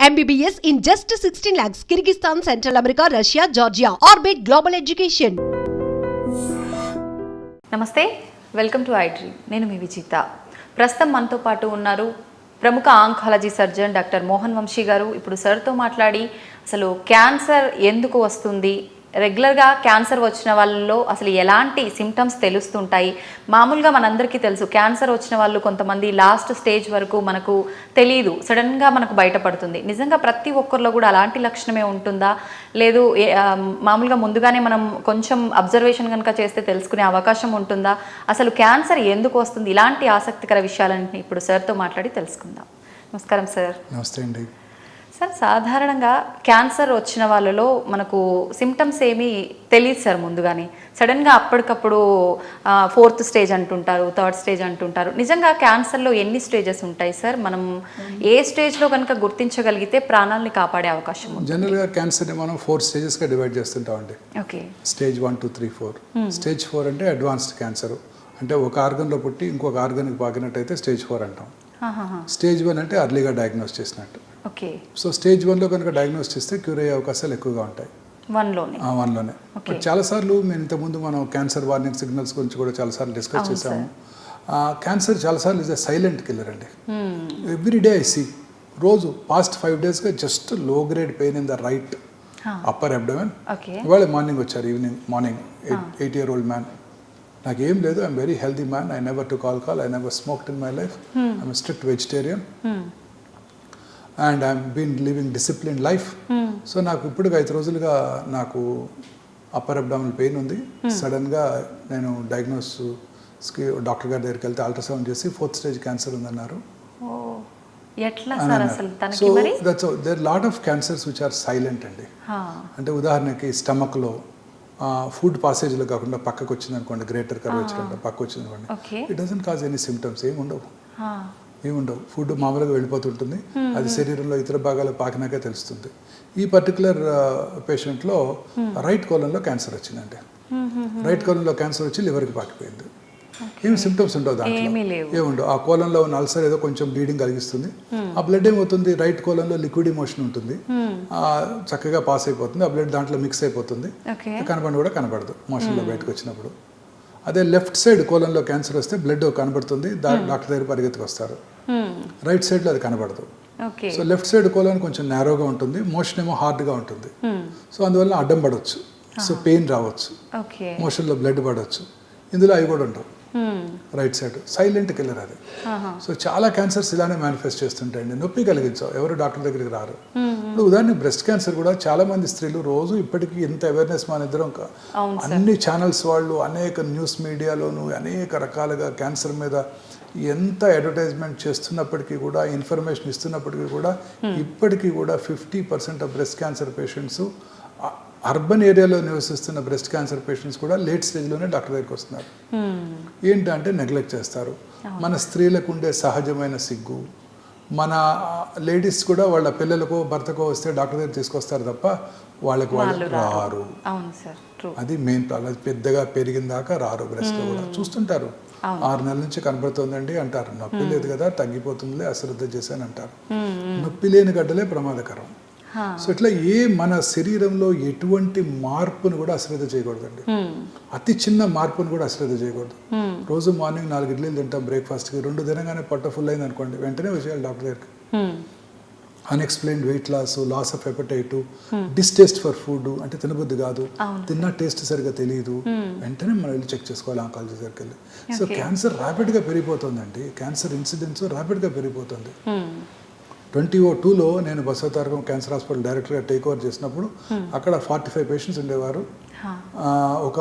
MBBS in just 16 lakhs. Kyrgyzstan, Central America, Russia, Georgia. Orbit Global Education. నమస్తే, welcome to ఐడ్రీ. నేను మీ విజిత. ప్రస్తుతం మనతో పాటు ఉన్నారు ప్రముఖ oncology surgeon doctor Mohan Vamsi garu. ఇప్పుడు సార్తో మాట్లాడి అసలు క్యాన్సర్ ఎందుకు వస్తుంది, రెగ్యులర్గా క్యాన్సర్ వచ్చిన వాళ్ళలో అసలు ఎలాంటి సిమ్టమ్స్ తెలుస్తుంటాయి. మామూలుగా మనందరికీ తెలుసు, క్యాన్సర్ వచ్చిన వాళ్ళు కొంతమంది లాస్ట్ స్టేజ్ వరకు మనకు తెలియదు, సడన్గా మనకు బయటపడుతుంది. నిజంగా ప్రతి ఒక్కరిలో కూడా అలాంటి లక్షణమే ఉంటుందా, లేదు మామూలుగా ముందుగానే మనం కొంచెం అబ్జర్వేషన్ కనుక చేస్తే తెలుసుకునే అవకాశం ఉంటుందా, అసలు క్యాన్సర్ ఎందుకు వస్తుంది, ఇలాంటి ఆసక్తికర విషయాలన్నీ ఇప్పుడు సార్తో మాట్లాడి తెలుసుకుందాం. నమస్కారం సార్. నమస్తే అండి. సార్, సాధారణంగా క్యాన్సర్ వచ్చిన వాళ్ళలో మనకు సిమ్టమ్స్ ఏమీ తెలియదు సార్ ముందుగానే. సడన్గా అప్పటికప్పుడు 4th స్టేజ్ అంటుంటారు, 3rd స్టేజ్ అంటుంటారు. నిజంగా క్యాన్సర్లో ఎన్ని స్టేజెస్ ఉంటాయి సార్? మనం ఏ స్టేజ్లో కనుక గుర్తించగలిగితే ప్రాణాలని కాపాడే అవకాశం ఉంది? జనరల్గా క్యాన్సర్ని మనం 4 స్టేజెస్గా డివైడ్ చేస్తుంటామండి. ఓకే. స్టేజ్ 1, 2, 3, 4. స్టేజ్ 4 అంటే అడ్వాన్స్డ్ క్యాన్సర్, అంటే ఒక ఆర్గన్లో పుట్టి ఇంకొక ఆర్గన్కి పాకినట్టయితే స్టేజ్ 4 అంటాం. స్టేజ్ 1 అంటే అర్లీగా డయాగ్నోస్ చేసినట్టు. ఓకే. సో స్టేజ్ 1లో కనుక డయాగ్నోస్ చేస్తే క్యూర్ అయ్యే అవకాశాలు ఎక్కువగా ఉంటాయి. 1లోనే. బట్ చాలాసార్లు ఇంతకుముందు మనం క్యాన్సర్ వార్నింగ్ సిగ్నల్స్ గురించి కూడా చాలాసార్లు డిస్కస్ చేసాము. క్యాన్సర్ చాలాసార్లు ఇస్ అ సైలెంట్ కిల్లర్ అండి. ఎవ్రీ డే ఐ సీ, రోజు పాస్ట్ 5 డేస్గా just low grade pain in the right upper abdomen. ఇవాళ మార్నింగ్ వచ్చారు, మార్నింగ్ 8-year-old మ్యాన్. నాకేం లేదు, I'm very healthy man, I never took alcohol, I never smoked in my life, I'm strict vegetarian and I'm been living discipline life. So నాకు ఇప్పుడు 5 రోజులుగా నాకు upper abdominal pain ఉంది. సడన్గా నేను డయాగ్నోస్కి డాక్టర్ గారి దగ్గరికి వెళ్తే అల్ట్రాసౌండ్ చేసి 4th స్టేజ్ క్యాన్సర్ ఉందన్నారు. So that's there lot of cancers which are silent అండి. అంటే ఉదాహరణకి స్టమక్లో ఫుడ్ పాసేజ్లో కాకుండా పక్కకు వచ్చింది అనుకోండి, గ్రేటర్ కర్వేచర్ అంటే పక్కకు వచ్చింది అనుకోండి, it doesn't cause any symptoms, ఏముండవు. ఫుడ్ మామూలుగా వెళ్ళిపోతుంటుంది, అది శరీరంలో ఇతర భాగాలకు పాకినాకే తెలుస్తుంది. ఈ పర్టికులర్ పేషెంట్లో రైట్ కోలంలో క్యాన్సర్ వచ్చిందండి. రైట్ కోలంలో క్యాన్సర్ వచ్చి లివర్కి పాకిపోయింది. ఏమి సిమ్టమ్స్ ఉండవు, దాంట్లో ఏముండవు. ఆ కోలంలో ఉన్న అల్సర్ ఏదో కొంచెం బ్లీడింగ్ కలిగిస్తుంది. ఆ బ్లడ్ ఏమవుతుంది, రైట్ కోలంలో లిక్విడ్ ఎమోషన్ ఉంటుంది, చక్కగా పాస్ అయిపోతుంది. ఆ బ్లడ్ దాంట్లో మిక్స్ అయిపోతుంది, కనపడి కూడా కనపడదు మోషన్లో బయటకు వచ్చినప్పుడు. అదే లెఫ్ట్ సైడ్ కోలంలో క్యాన్సర్ వస్తే బ్లడ్ కనబడుతుంది, డాక్టర్ దగ్గర పరిగెత్తుకు వస్తారు. రైట్ సైడ్లో అది కనబడదు. సో లెఫ్ట్ సైడ్ కోలన్ కొంచెం నేరోగా ఉంటుంది, మోషన్ ఏమో హార్డ్గా ఉంటుంది. సో అందువల్ల అడ్డం పడవచ్చు, సో పెయిన్ రావచ్చు, మోషన్లో బ్లడ్ పడవచ్చు. ఇందులో అవి కూడా ఉండవు. రైట్ సైడ్ సైలెంట్ కిల్లర్ అది. సో చాలా క్యాన్సర్స్ ఇలానే మేనిఫెస్ట్ చేస్తుంటాయండి. నొప్పి కలిగించావు, ఎవరు డాక్టర్ దగ్గరికి రారు. ఇప్పుడు ఉదాహరణ బ్రెస్ట్ క్యాన్సర్ కూడా చాలా మంది స్త్రీలు రోజు ఇప్పటికీ ఎంత అవేర్నెస్ మన ఇద్దరం, అన్ని ఛానల్స్ వాళ్ళు అనేక న్యూస్ మీడియాలోను అనేక రకాలుగా క్యాన్సర్ మీద ఎంత అడ్వర్టైజ్మెంట్ చేస్తున్నప్పటికీ కూడా, ఇన్ఫర్మేషన్ ఇస్తున్నప్పటికీ కూడా, ఇప్పటికీ కూడా 50% of breast cancer patients, urban ఏరియాలో నివసిస్తున్న బ్రెస్ట్ క్యాన్సర్ పేషెంట్స్ కూడా లేట్ స్టేజ్లోనే డాక్టర్ దగ్గరికి వస్తున్నారు. ఏంటంటే నెగ్లెక్ట్ చేస్తారు. మన స్త్రీలకు ఉండే సహజమైన సిగ్గు, మన లేడీస్ కూడా వాళ్ళ పిల్లలకో భర్తకో వస్తే డాక్టర్ దగ్గర తీసుకొస్తారు తప్ప వాళ్ళకు వాళ్ళు రారు. అది మెయిన్ ప్రాబ్లం. పెద్దగా పెరిగిన దాకా రారు. బ్రెస్ట్లో కూడా చూస్తుంటారు, 6 నెలల నుంచి కనబడుతుందండి అంటారు. నొప్పి లేదు కదా, తగ్గిపోతుందిలే, అశ్రద్ధ చేశాను అంటారు. నొప్పి లేని గడ్డలే ప్రమాదకరం. సో ఇట్లా మన శరీరంలో ఎటువంటి మార్పును కూడా అశ్రద్ధ చేయకూడదండి. అతి చిన్న మార్పును కూడా అశ్రద్ధ చేయకూడదు. రోజు మార్నింగ్ 4 ఇడ్లీలు తింటాం బ్రేక్ఫాస్ట్కి, 2 తినగానే పొట్ట ఫుల్ అయింది అనుకోండి, వెంటనే వచ్చేయాలి డాక్టర్ దగ్గరికి. Unexplained weight loss of appetite, distaste for food, అంటే తినబుద్ధి కాదు, తిన్న టేస్ట్ సరిగా తెలియదు, వెంటనే మనం వెళ్ళి చెక్ చేసుకోవాలి ఆంకాలజీ దగ్గరికి వెళ్ళి. సో క్యాన్సర్ ర్యాపిడ్గా పెరిగిపోతుందండి. క్యాన్సర్ ఇన్సిడెన్స్ ర్యాపిడ్గా పెరిగిపోతుంది. 2002లో నేను బసవతారకం క్యాన్సర్ హాస్పిటల్ డైరెక్టర్గా టేక్ ఓవర్ చేసినప్పుడు అక్కడ 45 పేషెంట్స్ ఉండేవారు. ఒక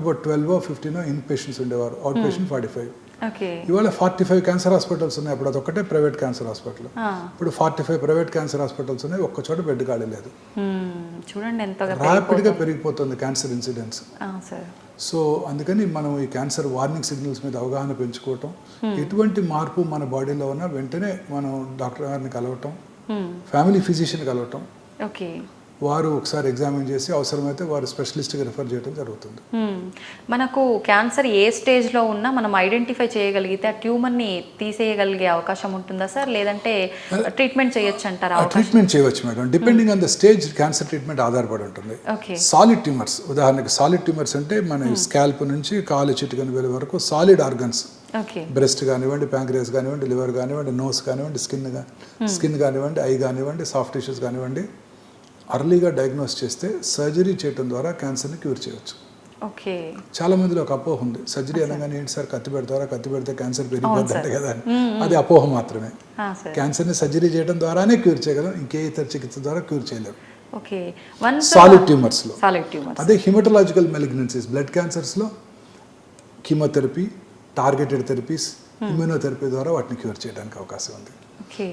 అబౌట్ 12 or 15 ఇన్ పేషెంట్స్ ఉండేవారు, అవుట్ పేషెంట్ 45. ఇవాళ 45 క్యాన్సర్ హాస్పిటల్స్ ఉన్నాయి. అప్పుడు అదొక్కటే ప్రైవేట్ క్యాన్సర్ హాస్పిటల్. ఇప్పుడు 45 ప్రైవేట్ క్యాన్సర్ హాస్పిటల్స్ ఉన్నాయి, ఒక్క చోట బెడ్ ఖాళీ లేదు. చూడండి ఎంత ర్యాపిడ్గా పెరిగిపోతుంది క్యాన్సర్ ఇన్సిడెన్స్. సో అందుకని మనం ఈ క్యాన్సర్ వార్నింగ్ సిగ్నల్స్ మీద అవగాహన పెంచుకోవటం, ఎటువంటి మార్పు మన బాడీలో ఉన్నా వెంటనే మనం డాక్టర్ గారిని కలవటం, ఫ్యామిలీ ఫిజిషియన్ కలవటం. వారు ఒకసారి ఎగ్జామిన్ చేసి అవసరమైతే వారు స్పెషలిస్ట్కి రిఫర్ చేయడం జరుగుతుంది. మనకు క్యాన్సర్ ఏ స్టేజ్లో ఉన్నా మనం ఐడెంటిఫై చేయగలిగితే ఆ ట్యూమర్ని తీసేయగలిగే అవకాశం ఉంటుందా సార్, లేదంటే ట్రీట్మెంట్ చేయొచ్చు అంటారా? ట్రీట్మెంట్ చేయవచ్చు madam, depending on the stage cancer treatment ఆధారపడి ఉంటుంది. సాలిడ్ ట్యూమర్స్, ఉదాహరణకి సాలిడ్ ట్యూమర్స్ అంటే మన స్కాల్ప్ నుంచి కాలు చిటికన వేల వరకు సాలిడ్ ఆర్గన్స్, బ్రెస్ట్ కానివ్వండి, ప్యాంక్రియాస్ కానివ్వండి, లివర్ కానివ్వండి, నోస్ కానివ్వండి, స్కిన్ కానివ్వండి, ఐ కానివ్వండి, సాఫ్ట్ టిష్యూస్ కానివ్వండి, అర్లీగా డయాగ్నోస్ చేస్తే సర్జరీ చేయడం ద్వారా క్యాన్సర్ని క్యూర్ చేయవచ్చు. చాలా మందిలో ఒక అపోహ ఉంది, సర్జరీ అనగానే ఏంటి సార్ కత్తి పెడతారా, కత్తి పెడితే క్యాన్సర్ పెరిగిపోద్ది అంటే కదా. అది అపోహ మాత్రమే. క్యాన్సర్ని సర్జరీ చేయడం ద్వారానే క్యూర్ చేయగలం, ఇంకే ఇతర చికిత్స ద్వారా క్యూర్ చేయలేము. సాలిడ్ ట్యూమర్స్లో అదే హిమటలాజికల్ మెలిగ్నెన్సీస్, బ్లడ్ క్యాన్సర్స్లో కీమోథెరపీ, టార్గెటెడ్ థెరపీస్, ఇమ్యూనోథెరపీ ద్వారా వాటిని క్యూర్ చేయడానికి అవకాశం ఉంది.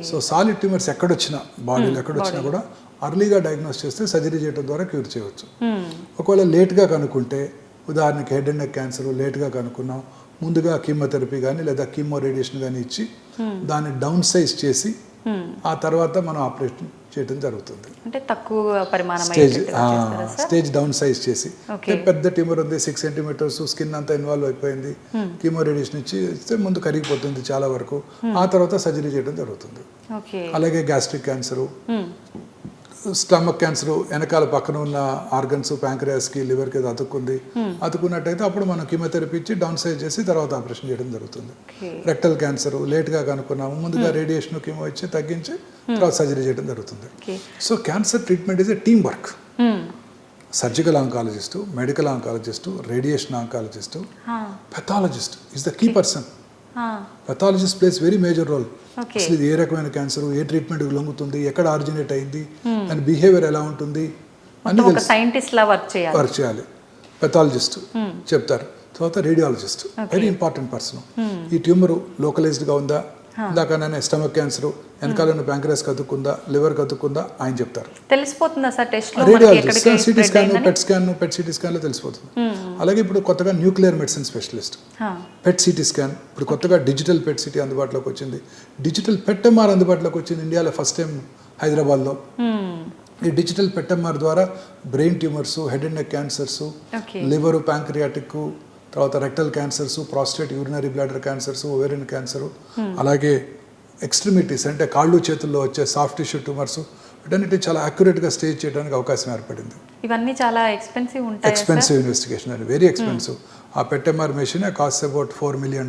సో సాలిడ్ ట్యూమర్స్ ఎక్కడొచ్చినా, బాడీలో ఎక్కడొచ్చినా కూడా అర్లీగా డయాగ్నోస్ చేస్తే సర్జరీ చేయడం ద్వారా క్యూర్ చేయవచ్చు. ఒకవేళ లేట్గా కనుక్కుంటే, ఉదాహరణకి హెడ్ అండ్ నెక్ క్యాన్సర్ లేట్గా కనుక్కున్నాం, ముందుగా కీమోథెరపీ కానీ లేదా కీమో రేడియేషన్ కానీ ఇచ్చి దాన్ని డౌన్ సైజ్ చేసి ఆ తర్వాత మనం ఆపరేషన్ చేయడం జరుగుతుంది. అంటే తక్కువ పరిమాణం స్టేజ్ డౌన్ సైజ్ చేసి, పెద్ద ట్యూమర్ ఉంది 6 సెంటీమీటర్స్, స్కిన్ అంతా ఇన్వాల్వ్ అయిపోయింది, కీమో రేడియేషన్ ఇస్తే ముందు కరిగిపోతుంది చాలా వరకు, ఆ తర్వాత సర్జరీ చేయడం జరుగుతుంది. అలాగే గ్యాస్ట్రిక్ క్యాన్సర్, స్టమక్ క్యాన్సర్ వెనకాల పక్కన ఉన్న ఆర్గన్స్, ప్యాంక్రియాస్కి, లివర్కి అతుక్కున్నట్టయితే అప్పుడు మనం కీమోథెరపీ ఇచ్చి డౌన్ సైజ్ చేసి తర్వాత ఆపరేషన్ చేయడం జరుగుతుంది. రెక్టల్ క్యాన్సర్ లేట్గా కనుక్కున్నాము, ముందుగా రేడియేషన్, కీమో ఇచ్చి తగ్గించి తర్వాత సర్జరీ చేయడం జరుగుతుంది. So cancer treatment is a team work. Surgical oncologist, medical oncologist, radiation oncologist, pathologist is the key person. Pathologist plays very major role. అసలు ఇది ఏ రకమైన క్యాన్సర్, ఏ ట్రీట్మెంట్ లొంగుతుంది, ఎక్కడ ఆరిజినేట్ అయింది, దాని బిహేవియర్ ఎలా ఉంటుంది అని వర్క్ చేయాలి. పెథాలజిస్ట్ చెప్తారు. తర్వాత రేడియాలజిస్ట్ వెరీ ఇంపార్టెంట్ పర్సన్. ఈ ట్యూమర్ లోకలైజ్డ్గా ఉందా, ఇందాకనే స్టమక్ క్యాన్సర్ వెనకాల ఉన్న ప్యాంక్రియాస్ కతుక్కుందా, లివర్ కతుక్కుందా ఆయన చెప్తారు. తెలిసిపోతుందా సార్ టెస్ట్ లో? Radiologist CT scan, PET CT scan లో తెలిసిపోతుంది. అలాగే ఇప్పుడు కొత్తగా nuclear medicine specialist, PET CT scan, ఇప్పుడు కొత్తగా డిజిటల్ పెట్ సిటీ అందుబాటులోకి వచ్చింది, డిజిటల్ పెట్ ఎంఆర్ అందుబాటులోకి వచ్చింది ఇండియాలో ఫస్ట్ టైం హైదరాబాద్లో. ఈ డిజిటల్ పెట్ ఎంఆర్ ద్వారా brain tumours, head and neck cancers, liver, pancreatic, తర్వాత rectal cancers, prostate, urinary bladder cancers, ovarian cancer, అలాగే ఎక్స్ట్రిమిటీస్ అంటే కాళ్ళు చేతుల్లో వచ్చే సాఫ్ట్ టిష్యూ ట్యూమర్స్, వీటన్నిటి చాలా అక్యురేట్గా స్టేజ్ చేయడానికి అవకాశం ఏర్పడింది. ఇవన్నీ చాలా ఎక్స్పెన్సివ్ ఉంటాయి. ఎక్స్పెన్సివ్ ఇన్వెస్టిగేషన్ అండి, వెరీ ఎక్స్పెన్సివ్. ఆ PET MR machine cost about $4 million.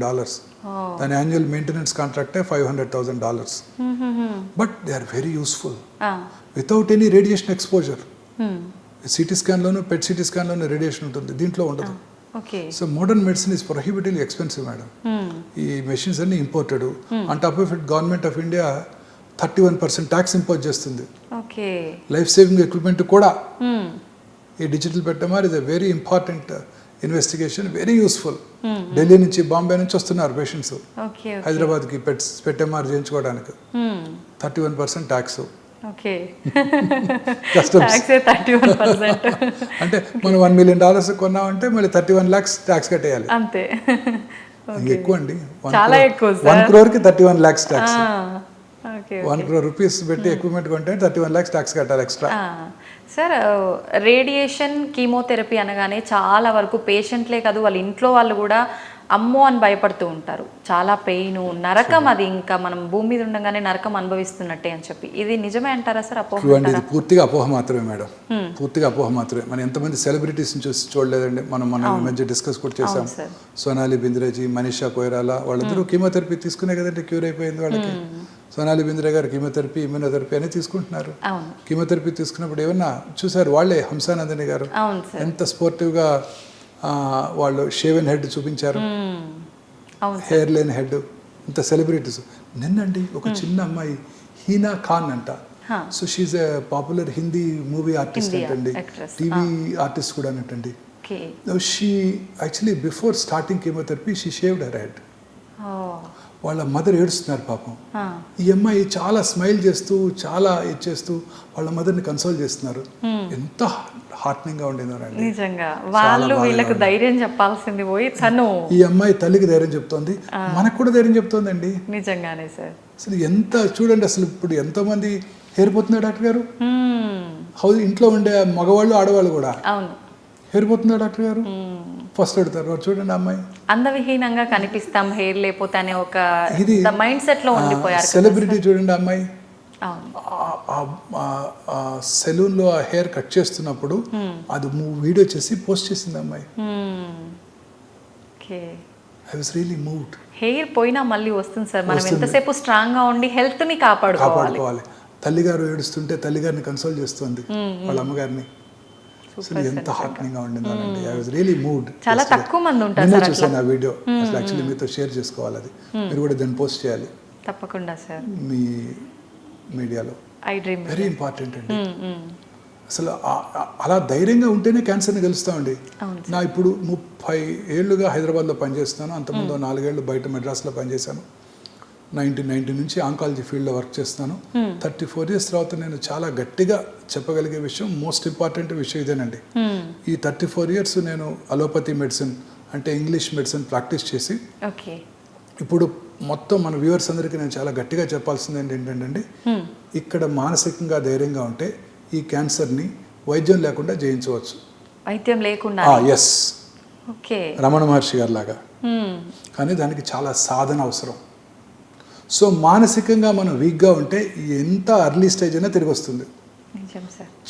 దాని యాన్యువల్ మెయింటెనెన్స్ కాంట్రాక్టే $500,000. But they are very useful without any radiation exposure. CT స్కాన్లోను, పెట్ సిటీ స్కాన్లోను రేడియేషన్ ఉంటుంది, దీంట్లో ఉండదు. So modern medicine is prohibitively expensive madam. ఈ మెషిన్స్ అన్ని imported. On top of it government of India 31% tax impose చేస్తుంది. Life saving equipment కూడా. ఈ digital PET MR is a very important investigation, very useful. Delhi నుంచి, బాంబే నుంచి వస్తున్నారు పేషెంట్స్ హైదరాబాద్కి పెట్టెమార్ చేయించుకోవడానికి. 31% ట్యాక్స్. అంటే మనం $1 million కొన్నామంటే మళ్ళీ 31 lakhs ట్యాక్స్ కట్టేయాలి. అంతే, ఎక్కువ అండి. చాలా ఎక్కువ. 1 crore కి 31 lakhs ట్యాక్స్. 1 crore rupees పెట్టి ఎక్విప్మెంట్ కొంటే 31 lakhs ట్యాక్స్ కట్టాలి ఎక్స్ట్రా. సార్, రేడియేషన్, కీమోథెరపీ అనగానే చాలా వరకు పేషెంట్లే కాదు వాళ్ళ ఇంట్లో వాళ్ళు కూడా అమ్మో అని భయపడుతూ ఉంటారు. చాలా పెయిన్, నరకం, అది ఇంకా మనం భూమి మీద ఉండగానే నరకం అనుభవిస్తున్నట్టే అని చెప్పి, ఇది నిజమే అంటారా సార్? అపోహ? పూర్తిగా అపోహ మాత్రమే మేడం, పూర్తిగా అపోహ మాత్రమే. మనం ఎంతమంది సెలబ్రిటీస్ని చూసి చూడలేదండి. మనం మధ్య డిస్కస్ కూడా చేసాం. సోనాలి బింద్రేజీ, మనీషా కొయిరాలా, వాళ్ళందరూ కీమోథెరపీ తీసుకునే కదండి క్యూర్ అయిపోయింది వాళ్ళకి. సోనాలి బింద్రే గారు కీమోథెరపీ, ఇమ్యూనోథెరపీ అని తీసుకుంటున్నారు. కీమోథెరపీ తీసుకున్నప్పుడు ఏమన్నా చూసారు వాళ్ళే, హంసానందని గారు ఎంత స్పోర్టివ్గా వాళ్ళు షేవెన్ హెడ్ చూపించారు, హెయిర్ లేని హెడ్. ఇంత సెలబ్రిటీస్. నిన్నండి ఒక చిన్న అమ్మాయి హీనా ఖాన్ అంట. So she's a popular Hindi movie artist అంటండి, టీవీ ఆర్టిస్ట్ కూడా అన్నట్టండి. She actually before starting chemotherapy she shaved her head. వాళ్ళ మదర్ ఏడుస్తున్నారు పాపం. ఈ అమ్మాయి చాలా స్మైల్ చేస్తూ, చాలా ఇచ్చేస్తూ వాళ్ళ మదర్ని కన్సోల్ చేస్తున్నారు. ఎంత హార్ట్నింగ్ గా ఉండేదండి నిజంగా. వాళ్ళు వీళ్ళకి ధైర్యం చెప్పాల్సింది పోయి తను, ఈ అమ్మాయి తల్లికి ధైర్యం చెప్తోంది, మనకు కూడా ధైర్యం చెప్తోందండి. నిజంగానే సార్. అసలు ఎంత చూడండి, అసలు ఇప్పుడు ఎంతో మంది హెయిర్ పోతున్నారు డాక్టర్ గారు. హౌస్ ఇంట్లో ఉండే మగవాళ్ళు ఆడవాళ్ళు కూడా అవును హెయిర్ పోతుందా డాక్టర్ గారు ఫస్ట్ అడుగుతారు, "వాడు చూడండి అమ్మాయి అందవిహీనంగా కనిపిస్తాం హెయిర్ లేకపోతే అనే ఒక ఇది మైండ్ సెట్ లో ఉండిపోయారు కదా సెలబ్రిటీ చూడండి అమ్మాయి అవును సెలూన్లో ఆ హెయిర్ కట్ చేస్తున్నప్పుడు అది వీడియో చేసి పోస్ట్ చేసింది అమ్మాయి. Okay I was really moved. Hair పోయినా మళ్ళీ వస్తుంది సార్, మనం ఎంతసేపు స్ట్రాంగ్ గా ఉండి హెల్త్ ని కాపాడుకోవాలి. తల్లిగారు ఏడుస్తుంటే తల్లిగారిని కన్సోల్ చేస్తుంది వాళ్ళ అమ్మగారిని. అసలు ఎంత హార్ట్నింగ్ గా ఉండిందండి. I was really moved. చాలా తక్కువ మంది ఉంటారు నిన్న చూసాను ఆ వీడియో. అసలు యాక్చువల్లీ మీతో షేర్ చేసుకోవాలి, అది మీరు కూడా దాన్ని పోస్ట్ చేయాలి తప్పకుండా సార్ మీ మీడియాలో. ఐ డ్రీమ్ వెరీ ఇంపార్టెంట్ అండి. అసలు అలా ధైర్యంగా ఉంటేనే క్యాన్సర్ని గెలుస్తామండి. నా ఇప్పుడు 30 ఏళ్ళుగా హైదరాబాద్లో పనిచేస్తున్నాను. అంతకుముందు 4 ఏళ్ళు బయట మెడ్రాస్లో పనిచేశాను. 1990 నుంచి ఆంకాలజీ ఫీల్డ్లో వర్క్ చేస్తున్నాను. 34 ఇయర్స్ తర్వాత నేను చాలా గట్టిగా చెప్పగలిగే విషయం, మోస్ట్ ఇంపార్టెంట్ విషయం ఇదేనండి. ఈ 34 ఇయర్స్ నేను అలోపతి మెడిసిన్ అంటే ఇంగ్లీష్ మెడిసిన్ ప్రాక్టీస్ చేసి ఇప్పుడు మొత్తం మన వ్యూవర్స్ అందరికీ నేను చాలా గట్టిగా చెప్పాల్సింది ఏంటంటే, ఇక్కడ మానసికంగా ధైర్యంగా ఉంటే ఈ క్యాన్సర్ని వైద్యం లేకుండా జయించవచ్చు. వైద్యం లేకుండా? ఎస్, రమణ మహర్షి గారి లాగా. కానీ దానికి చాలా సాధన అవసరం. సో మానసికంగా మనం వీక్గా ఉంటే ఎంత అర్లీ స్టేజ్ అయినా తిరిగి వస్తుంది.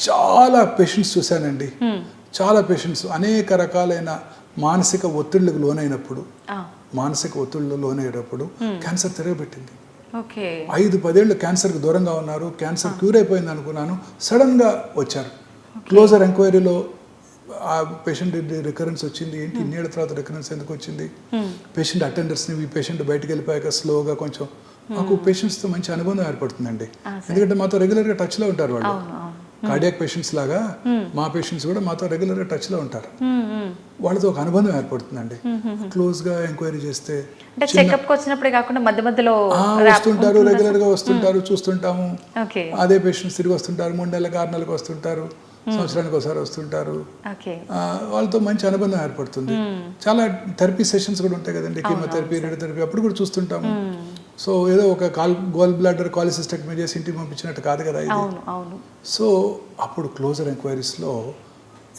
చాలా పేషెంట్స్ చూశానండి, చాలా పేషెంట్స్ అనేక రకాలైన మానసిక ఒత్తిళ్లకు లోనైనప్పుడు క్యాన్సర్ తిరగబెట్టింది. 5-10 ఏళ్ళు క్యాన్సర్కి దూరంగా ఉన్నారు, క్యాన్సర్ క్యూర్ అయిపోయింది అనుకున్నాను, సడన్గా వచ్చారు. క్లోజర్ ఎంక్వైరీలో ఆ పేషెంట్ రికరెన్స్ వచ్చింది. ఏంటి ఇన్నేళ్ల తర్వాత రికరెన్స్ ఎందుకు వచ్చింది? పేషెంట్ అటెండర్స్ని ఈ పేషెంట్ బయటకు వెళ్ళిపోయాక స్లోగా కొంచెం మాకు పేషెంట్స్తో మంచి అనుబంధం ఏర్పడుతుందండి. ఎందుకంటే మాతో రెగ్యులర్గా టచ్లో ఉంటారు వాళ్ళు. కార్డియాక్ పేషెంట్స్ లాగా మా పేషెంట్స్ కూడా మాతో రెగ్యులర్గా టచ్లో ఉంటారు. వాళ్ళతో ఒక అనుబంధం ఏర్పడుతుందండి. క్లోజ్గా ఎంక్వైరీ చేస్తే వస్తుంటారు, రెగ్యులర్గా వస్తుంటారు, చూస్తుంటాము. అదే పేషెంట్స్ తిరిగి వస్తుంటారు, 3 నెలలకు 6 నెలలకు వస్తుంటారు, సంవత్సరానికి ఒకసారి వస్తుంటారు. వాళ్ళతో మంచి అనుబంధం ఏర్పడుతుంది. చాలా థెరపీ సెషన్స్ కూడా ఉంటాయి కదండి, కీమోథెరపీ, రేడియోథెరపీ, అప్పుడు కూడా చూస్తుంటాము. సో ఏదో ఒక గోల్ బ్లాడర్ కాలిసిస్టెక్టమీ చేసి ఇంటికి పంపించినట్టు కాదు కదా ఇది. సో అప్పుడు క్లోజర్ ఎంక్వైరీస్లో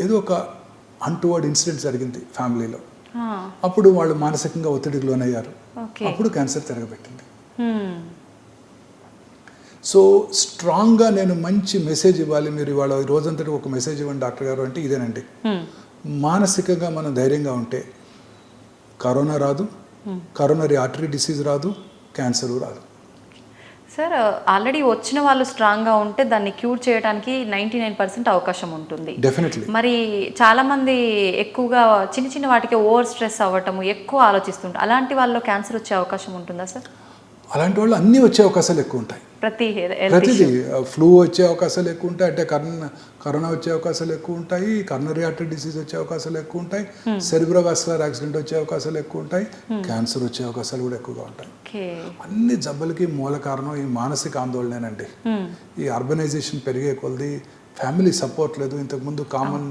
ఏదో ఒక అన్టువర్డ్ ఇన్సిడెంట్ జరిగింది ఫ్యామిలీలో. అప్పుడు వాళ్ళు మానసికంగా ఒత్తిడికి లోనయ్యారు. అప్పుడు క్యాన్సర్ తిరగబెట్టింది. సో స్ట్రాంగ్గా నేను మంచి మెసేజ్ ఇవ్వాలి, మీరు ఇవాళ రోజంతటి ఒక మెసేజ్ ఇవ్వండి డాక్టర్ గారు అంటే ఇదేనండి. మానసికంగా మనం ధైర్యంగా ఉంటే కరోనా రాదు, కరోనరీ ఆర్టరీ డిసీజ్ రాదు, క్యాన్సర్ రాదు. సార్ ఆల్రెడీ వచ్చిన వాళ్ళు స్ట్రాంగ్గా ఉంటే దాన్ని క్యూర్ చేయడానికి 99% అవకాశం ఉంటుంది. డెఫినెట్లీ. మరి చాలామంది ఎక్కువగా చిన్న చిన్న వాటికి ఓవర్ స్ట్రెస్ అవ్వటము, ఎక్కువ ఆలోచిస్తుంటారు. అలాంటి వాళ్ళలో క్యాన్సర్ వచ్చే అవకాశం ఉంటుందా సార్? అలాంటి వాళ్ళు అన్నీ వచ్చే అవకాశాలు ఎక్కువ ఉంటాయి. ప్రతిదీ ఫ్లూ వచ్చే అవకాశాలు ఎక్కువ ఉంటాయి, అంటే కరోనా వచ్చే అవకాశాలు ఎక్కువ ఉంటాయి, కరోనరీ ఆర్టరీ డిసీజ్ వచ్చే అవకాశాలు ఎక్కువ ఉంటాయి, సెరిబ్రోవాస్కులర్ యాక్సిడెంట్ వచ్చే అవకాశాలు ఎక్కువ ఉంటాయి, క్యాన్సర్ వచ్చే అవకాశాలు కూడా ఎక్కువగా ఉంటాయి. అన్ని జబ్బులకి మూల కారణం ఈ మానసిక ఆందోళనేనండి. ఈ అర్బనైజేషన్ పెరిగే కొలది ఫ్యామిలీ సపోర్ట్ లేదు. ఇంతకుముందు కామన్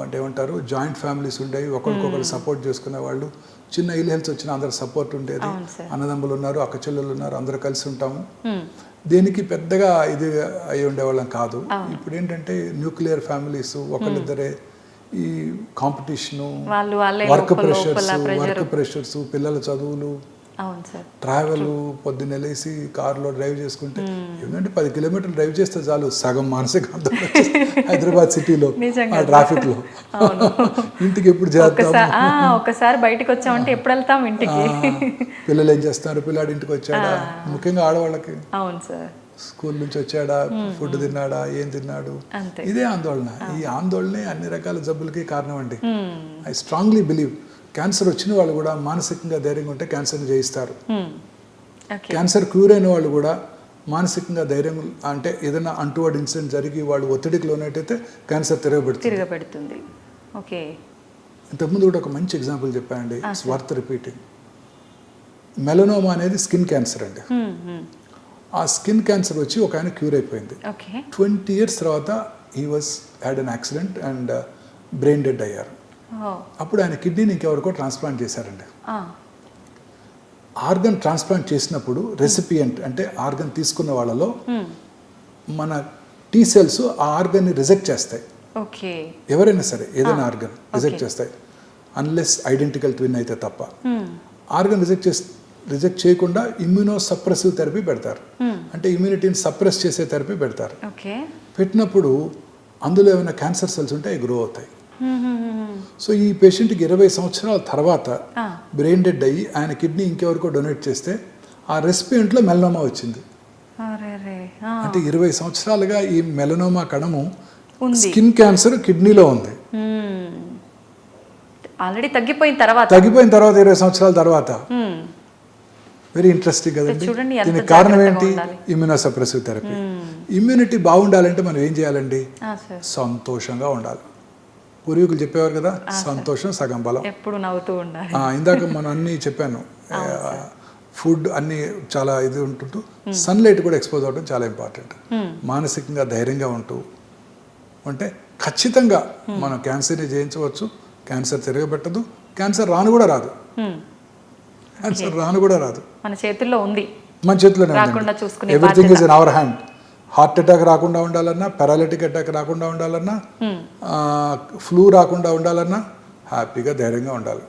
అంటే ఏమంటారు, జాయింట్ ఫ్యామిలీస్ ఉండేవి, ఒకరికొకరు సపోర్ట్ చేసుకునే వాళ్ళు. చిన్న ఇల్ హెల్త్ వచ్చిన అందరు సపోర్ట్ ఉండేది. అన్నదమ్ములు ఉన్నారు, అక్క చెల్లెలు ఉన్నారు, అందరూ కలిసి ఉంటాము. దేనికి పెద్దగా ఇది అయి ఉండేవాళ్ళం కాదు. ఇప్పుడు ఏంటంటే న్యూక్లియర్ ఫ్యామిలీస్, ఒకళ్ళిద్దరే, ఈ కాంపిటీషను, వర్క్ ప్రెషర్స్, పిల్లల చదువులు, ట్రావెల్, పొద్దున్న లేసి కారులో డ్రైవ్ చేసుకుంటే ఏంటంటే 10 కిలోమీటర్లు డ్రైవ్ చేస్తే చాలు సగం మానసిక హైదరాబాద్ సిటీలో ఆ ట్రాఫిక్ లో. ఇంటికి ఎప్పుడు చేస్తాం, ఒకసారి బయటకు వచ్చామంటే ఎప్పుడు వెళ్తాం ఇంటికి, పిల్లలు ఏం చేస్తున్నారు, పిల్లాడి ఇంటికి వచ్చాడా, ముఖ్యంగా ఆడవాళ్ళకి స్కూల్ నుంచి వచ్చాడా, ఫుడ్ తిన్నాడా, ఏం తిన్నాడు, ఇదే ఆందోళన. ఈ ఆందోళనే అన్ని రకాల జబ్బులకి కారణం అండి. ఐ స్ట్రాంగ్లీ బిలీవ్ క్యాన్సర్ వచ్చిన వాళ్ళు కూడా మానసికంగా ధైర్యంగా ఉంటే క్యాన్సర్ని జయిస్తారు. క్యాన్సర్ క్యూర్ అయిన వాళ్ళు కూడా మానసికంగా ధైర్యం, అంటే ఏదైనా అన్టువర్డ్ ఇన్సిడెంట్ జరిగి వాళ్ళు ఒత్తిడికి లోనట్టయితే క్యాన్సర్ తిరగబెడుతుంది. ఇంతకుముందు కూడా ఒక మంచి ఎగ్జాంపుల్ చెప్పానండి, ఇట్స్ వర్త్ రిపీటింగ్. మెలనోమా అనేది స్కిన్ క్యాన్సర్ అండి. ఆ స్కిన్ క్యాన్సర్ వచ్చి ఒక ఆయన క్యూర్ అయిపోయింది. 20 years తర్వాత he was had an accident and brain dead అయ్యారు. అప్పుడు ఆయన కిడ్నీని ఇంకెవరికో ట్రాన్స్ప్లాంట్ చేశారండి. ఆర్గన్ ట్రాన్స్ప్లాంట్ చేసినప్పుడు రెసిపియంట్ అంటే ఆర్గన్ తీసుకున్న వాళ్ళలో మన టీ సెల్స్ ఆ ఆర్గన్ని రిజెక్ట్ చేస్తాయి. ఓకే. ఎవరైనా సరే ఏదైనా ఆర్గన్ రిజెక్ట్ చేస్తాయి, అన్లెస్ ఐడెంటికల్ ట్విన్ అయితే తప్ప. ఆర్గన్ రిజెక్ట్ చేయకుండా ఇమ్యూనో సప్రెసివ్ థెరపీ పెడతారు, అంటే ఇమ్యూనిటీని సప్రెస్ చేసే థెరపీ పెడతారు. పెట్టినప్పుడు అందులో ఏమైనా క్యాన్సర్ సెల్స్ ఉంటే అవి గ్రో అవుతాయి. సో ఈ పేషెంట్కి 20 సంవత్సరాల తర్వాత బ్రెయిన్ డెడ్ అయ్యి ఆయన కిడ్నీ ఇంకెవరికో డొనేట్ చేస్తే ఆ రెసిపియంట్లో మెలనోమా వచ్చింది. అంటే 20 సంవత్సరాలుగా ఈ మెలనోమా కణము స్కిన్ క్యాన్సర్ కిడ్నీలో ఉంది. ఆల్రెడీ తగ్గిపోయిన తర్వాత 20 సంవత్సరాల తర్వాత. వెరీ ఇంట్రెస్టింగ్ కదండి. దీనికి కారణం ఏంటి? Immunosuppressive therapy. ఇమ్యూనిటీ బాగుండాలంటే మనం ఏం చేయాలండి? సంతోషంగా ఉండాలి. పూర్వీకులు చెప్పేవారు కదా, సంతోషం సగం బలం. ఎప్పుడు నవ్వుతూ ఉండాలి. ఇందాక మనం అన్నీ చెప్పాను, ఫుడ్ అన్నీ చాలా ఇది ఉంటుంటూ సన్లైట్ కూడా ఎక్స్పోజ్ అవ్వడం చాలా ఇంపార్టెంట్. మానసికంగా ధైర్యంగా ఉంటూ అంటే ఖచ్చితంగా మనం క్యాన్సర్ని జయించవచ్చు. క్యాన్సర్ తిరగబెట్టదు, క్యాన్సర్ రాను కూడా రాదు. మన చేతుల్లో ఉంది, మన చేతిలోనే ఉంది. Everything is in our hand. Heart attack రాకుండా ఉండాలన్నా, పారాలిటిక్ అటాక్ రాకుండా ఉండాలన్నా, ఫ్లూ రాకుండా ఉండాలన్నా హ్యాపీగా ధైర్యంగా ఉండాలి.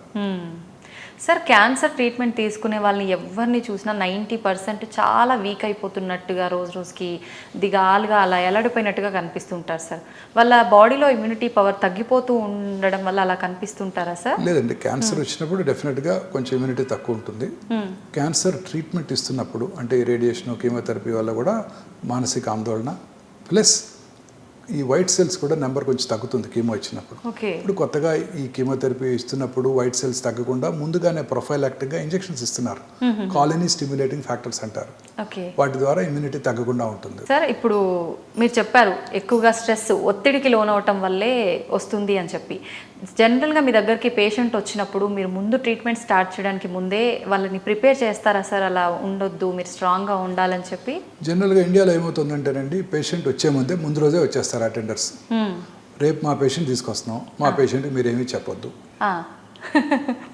సార్, క్యాన్సర్ ట్రీట్మెంట్ తీసుకునే వాళ్ళని ఎవరిని చూసినా 90% చాలా వీక్ అయిపోతున్నట్టుగా, రోజు రోజుకి దిగాలుగా అలా ఎలాడిపోయినట్టుగా కనిపిస్తుంటారు సార్. వాళ్ళ బాడీలో ఇమ్యూనిటీ పవర్ తగ్గిపోతూ ఉండడం వల్ల అలా కనిపిస్తుంటారా సార్? లేదండి, క్యాన్సర్ వచ్చినప్పుడు డెఫినెట్గా కొంచెం ఇమ్యూనిటీ తక్కువ ఉంటుంది. క్యాన్సర్ ట్రీట్మెంట్ ఇస్తున్నప్పుడు అంటే రేడియేషన్, కీమోథెరపీ వల్ల కూడా మానసిక ఆందోళన ప్లస్ ఈ వైట్ సెల్స్ కూడా నెంబర్ కొంచెం తగ్గుతుంది కీమో ఇచ్చినప్పుడు. ఇప్పుడు కొత్తగా ఈ కీమోథెరపీ ఇస్తున్నప్పుడు వైట్ సెల్స్ తగ్గకుండా ముందుగానే ప్రొఫైలాక్టిక్గా ఇంజెక్షన్స్ ఇస్తున్నారు, కాలనీ స్టిమ్యులేటింగ్ ఫ్యాక్టర్స్ అంటారు. వాటి ద్వారా ఇమ్యూనిటీ తగ్గకుండా ఉంటుంది. సార్, ఇప్పుడు మీరు చెప్పారు ఎక్కువగా స్ట్రెస్, ఒత్తిడికి లోనవటం వల్లే వస్తుంది అని చెప్పి. జనరల్గా మీ దగ్గరికి పేషెంట్ వచ్చినప్పుడు మీరు ముందు ట్రీట్మెంట్ స్టార్ట్ చేయడానికి ముందే వాళ్ళని ప్రిపేర్ చేస్తారా సార్? అలా ఉండొద్దు, మీరు స్ట్రాంగ్గా ఉండాలని చెప్పి. జనరల్గా ఇండియాలో ఏమవుతుందంటేనండి, పేషెంట్ వచ్చే ముందు రోజే వచ్చేస్తారు అటెండర్స్. రేపు మా పేషెంట్ తీసుకొస్తున్నాం, మా పేషెంట్కి మీరేమీ చెప్పొద్దు,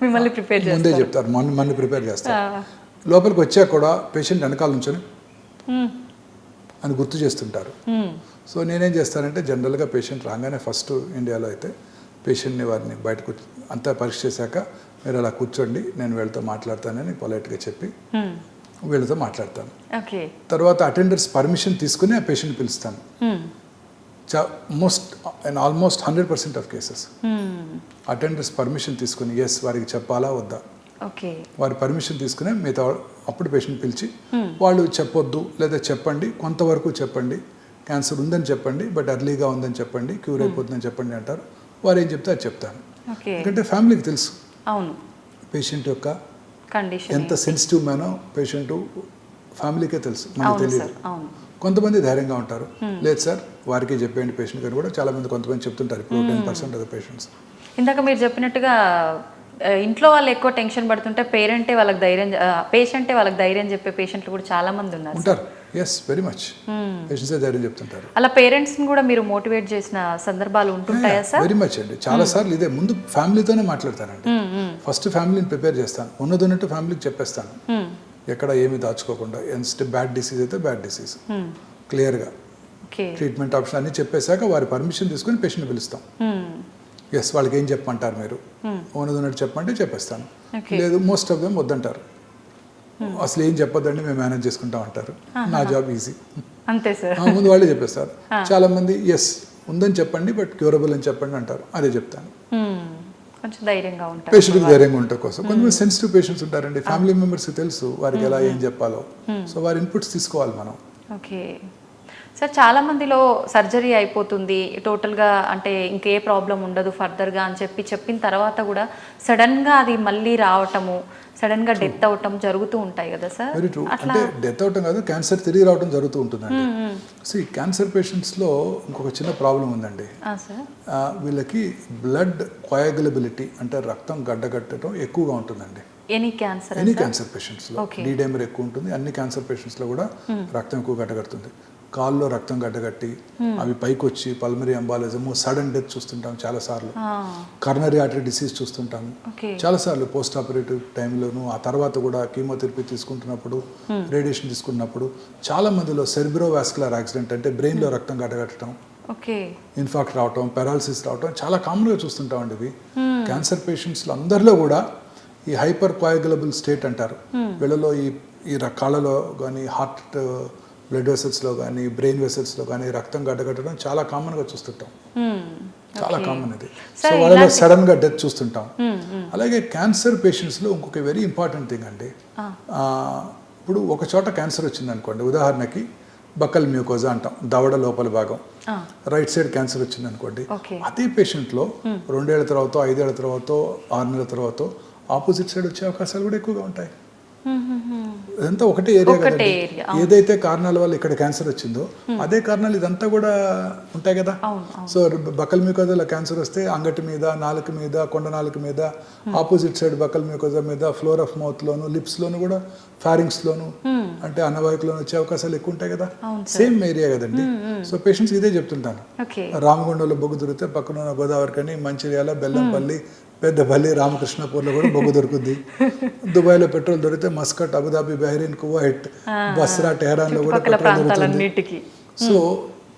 మిమ్మల్ని ప్రిపేర్ ముందే చెప్తారు, మన ప్రిపేర్ చేస్తారు. లోపలికి వచ్చాక కూడా పేషెంట్ వెనకాల నుంచొని అని గుర్తు చేస్తుంటారు. సో నేనేం చేస్తానంటే జనరల్గా పేషెంట్ రాగానే ఫస్ట్ ఇండియాలో అయితే పేషెంట్ని వారిని బయటకు అంతా పరీక్ష చేశాక మీరు అలా కూర్చోండి, నేను వీళ్ళతో మాట్లాడతానని పొలైట్గా చెప్పి వీళ్ళతో మాట్లాడతాను. తర్వాత అటెండర్స్ పర్మిషన్ తీసుకుని ఆ పేషెంట్ పిలుస్తాను. Almost 100% of cases attenders permission తీసుకుని ఎస్ వారికి చెప్పాలా వద్దా, వారి పర్మిషన్ తీసుకునే మిగతా అప్పుడు పేషెంట్ పిలిచి వాళ్ళు చెప్పొద్దు లేదా చెప్పండి, కొంతవరకు చెప్పండి, క్యాన్సర్ ఉందని చెప్పండి, బట్ ఎర్లీగా ఉందని చెప్పండి, క్యూర్ అయిపోతుందని చెప్పండి అంటారు. వారు ఏం చెప్తే అది చెప్తాను. ఎందుకంటే ఫ్యామిలీకి తెలుసు పేషెంట్ యొక్క ఎంత సెన్సిటివ్ మేనో పేషెంట్ ఫ్యామిలీకే తెలుసు, మనకు తెలియదు. కొంతమంది ధైర్యంగా ఉంటారు, లేదు సార్ వారికి చెప్పేయండి పేషెంట్ గారు కూడా చాలా మంది కొంతమంది చెప్తుంటారు. ఇప్పుడు 10% ఆఫ్ ద పేషెంట్స్. ఇందాక మీరు చెప్పినట్టుగా ఇంట్లో వాళ్ళు ఎక్కువ టెన్షన్ పడుతుంటే పేషెంటే వాళ్ళకి ధైర్యం చెప్పే పేషెంట్లు కూడా చాలా మంది ఉంటారు. ఎస్, వెరీ మచ్ పేషెంట్సే ధైర్యం చెప్తుంటారు. అలా పేరెంట్స్ని కూడా మీరు మోటివేట్ చేసిన సందర్భాలు ఉంటుంటాయా సార్? వెరీ మచ్ అండి, చాలా సార్లు ఇదే ముందు ఫ్యామిలీతోనే మాట్లాడతానండి. ఫస్ట్ ఫ్యామిలీని ప్రిపేర్ చేస్తాను, ఉన్నట్టు ఫ్యామిలీకి చెప్పేస్తాను, ఎక్కడ ఏమి దాచుకోకుండా. బ్యాడ్ డిసీజ్ అయితే బ్యాడ్ డిసీజ్ క్లియర్గా ట్రీట్మెంట్ ఆప్షన్ అన్ని చెప్పేశాక వారి పర్మిషన్ తీసుకుని పేషెంట్ పిలుస్తాం. ఎస్, వాళ్ళకి ఏం చెప్పమంటారు మీరు, ఉన్నట్టు చెప్పమంటే చెప్పేస్తాను. లేదు మోస్ట్ ఆఫ్ దెమ్ వద్దంటారు, అసలు ఏం చెప్పొద్దండి మేము మేనేజ్ చేసుకుంటాం అంటారు. నా జాబ్ ఈజీ, అంతే సార్. ముందు వాళ్ళే చెప్పేస్తారు. చాలా మంది ఎస్ ఉందని చెప్పండి బట్ క్యూరబుల్ అని చెప్పండి అంటారు, అదే చెప్తాను. పేషెంట్కి ధైర్యంగా ఉండటం కోసం. కొంతమంది సెన్సిటివ్ పేషెంట్స్ ఉంటారండి, ఫ్యామిలీ మెంబర్స్కి తెలుసు వారికి ఎలా ఏం చెప్పాలో, సో వారి ఇన్పుట్స్ తీసుకోవాలి మనం. ఓకే సార్, చాలా మందిలో సర్జరీ అయిపోతుంది టోటల్గా, అంటే ఇంకే ప్రాబ్లం ఉండదు ఫర్దర్గా అని చెప్పిన తర్వాత కూడా సడన్గా అది మళ్ళీ రావటము, సడన్గా డెత్ అవటం జరుగుతూ ఉంటాయి కదా సార్? Very true. అంటే డెత్ అవటం కాదు, క్యాన్సర్ తిరిగి రావడం జరుగుతూ ఉంటుందండి. సో ఈ క్యాన్సర్ పేషెంట్స్లో ఇంకొక చిన్న ప్రాబ్లం ఉందండి. వీళ్ళకి బ్లడ్ కోయాగులబిలిటీ అంటే రక్తం గడ్డగట్టడం ఎక్కువగా ఉంటుందండి. ఎనీ క్యాన్సర్ పేషెంట్స్లో డీడైమర్ ఎక్కువ ఉంటుంది. అన్ని క్యాన్సర్ పేషెంట్స్లో కూడా రక్తం ఎక్కువ గడ్డగడుతుంది. కాల్లో రక్తం గడ్డగట్టి అవి పైకి వచ్చి పల్మరీ ఎంబాలిజము, సడన్ డెత్ చూస్తుంటాం చాలాసార్లు. కర్నరీ ఆర్టరీ డిసీజ్ చూస్తుంటాము చాలాసార్లు పోస్ట్ ఆపరేటివ్ టైంలోను. ఆ తర్వాత కూడా కీమోథెరపీ తీసుకుంటున్నప్పుడు, రేడియేషన్ తీసుకున్నప్పుడు చాలా మందిలో సెరిబ్రోవాస్కులర్ యాక్సిడెంట్ అంటే బ్రెయిన్లో రక్తం గడ్డగట్టడం, ఇన్ఫాక్ట్ రావటం, పెరాలసిస్ రావటం చాలా కామన్గా చూస్తుంటామండి ఇవి. క్యాన్సర్ పేషెంట్స్లో అందరిలో కూడా ఈ హైపర్ కోయాగులబుల్ స్టేట్ అంటారు. వీళ్ళలో ఈ కాళ్ళలో కానీ, హార్ట్ బ్లడ్ వెసల్స్లో కానీ, బ్రెయిన్ వెసల్స్లో కానీ రక్తం గడ్డగట్టడం చాలా కామన్గా చూస్తుంటాం. చాలా కామన్ ఇది. సో వాళ్ళలో సడన్గా డెత్ చూస్తుంటాం. అలాగే క్యాన్సర్ పేషెంట్స్లో ఇంకొక వెరీ ఇంపార్టెంట్ థింగ్ అండి. ఇప్పుడు ఒక చోట క్యాన్సర్ వచ్చింది అనుకోండి, ఉదాహరణకి బకల్ మ్యూకోజా అంటాం, దవడ లోపల భాగం, రైట్ సైడ్ క్యాన్సర్ వచ్చింది అనుకోండి. అదే పేషెంట్లో 2 ఏళ్ల తర్వాత, 5 ఏళ్ల తర్వాత, 6 నెలల తర్వాత ఆపోజిట్ సైడ్ వచ్చే అవకాశాలు కూడా ఎక్కువగా ఉంటాయి. ఇదంతా ఒకటే ఏరియా కదండి. ఏదైతే కారణాల వల్ల ఇక్కడ క్యాన్సర్ వచ్చిందో అదే కారణాలు ఇదంతా కూడా ఉంటాయి కదా. సో బకల్ మ్యూకోజాలో క్యాన్సర్ వస్తే అంగటి మీద, నాలుక మీద, కొండ నాలుక మీద, ఆపోజిట్ సైడ్ బకల్ మ్యూకోజా మీద, ఫ్లోర్ ఆఫ్ మౌత్ లోను, లిప్స్ లోను కూడా, ఫారింగ్స్ లోను అంటే అన్నవాహికలోను వచ్చే అవకాశాలు ఎక్కువ ఉంటాయి కదా. సేమ్ ఏరియా కదండి. సో పేషెంట్స్ ఇదే చెప్తుంటాను. రామగుండంలో బొగ్గు దొరికితే పక్కన గోదావరి కని, మంచిర్యాల, బెల్లంపల్లి, పెద్దపల్లి, రామకృష్ణపూర్లో కూడా బొగ్గు దొరుకుద్ది. దుబాయ్లో పెట్రోల్ దొరికితే Muscat, Abu Dhabi, Bahrain, Kuwait, Basra, టెహరాన్లో కూడా పెట్రోల్ దొరుకుతుంది. సో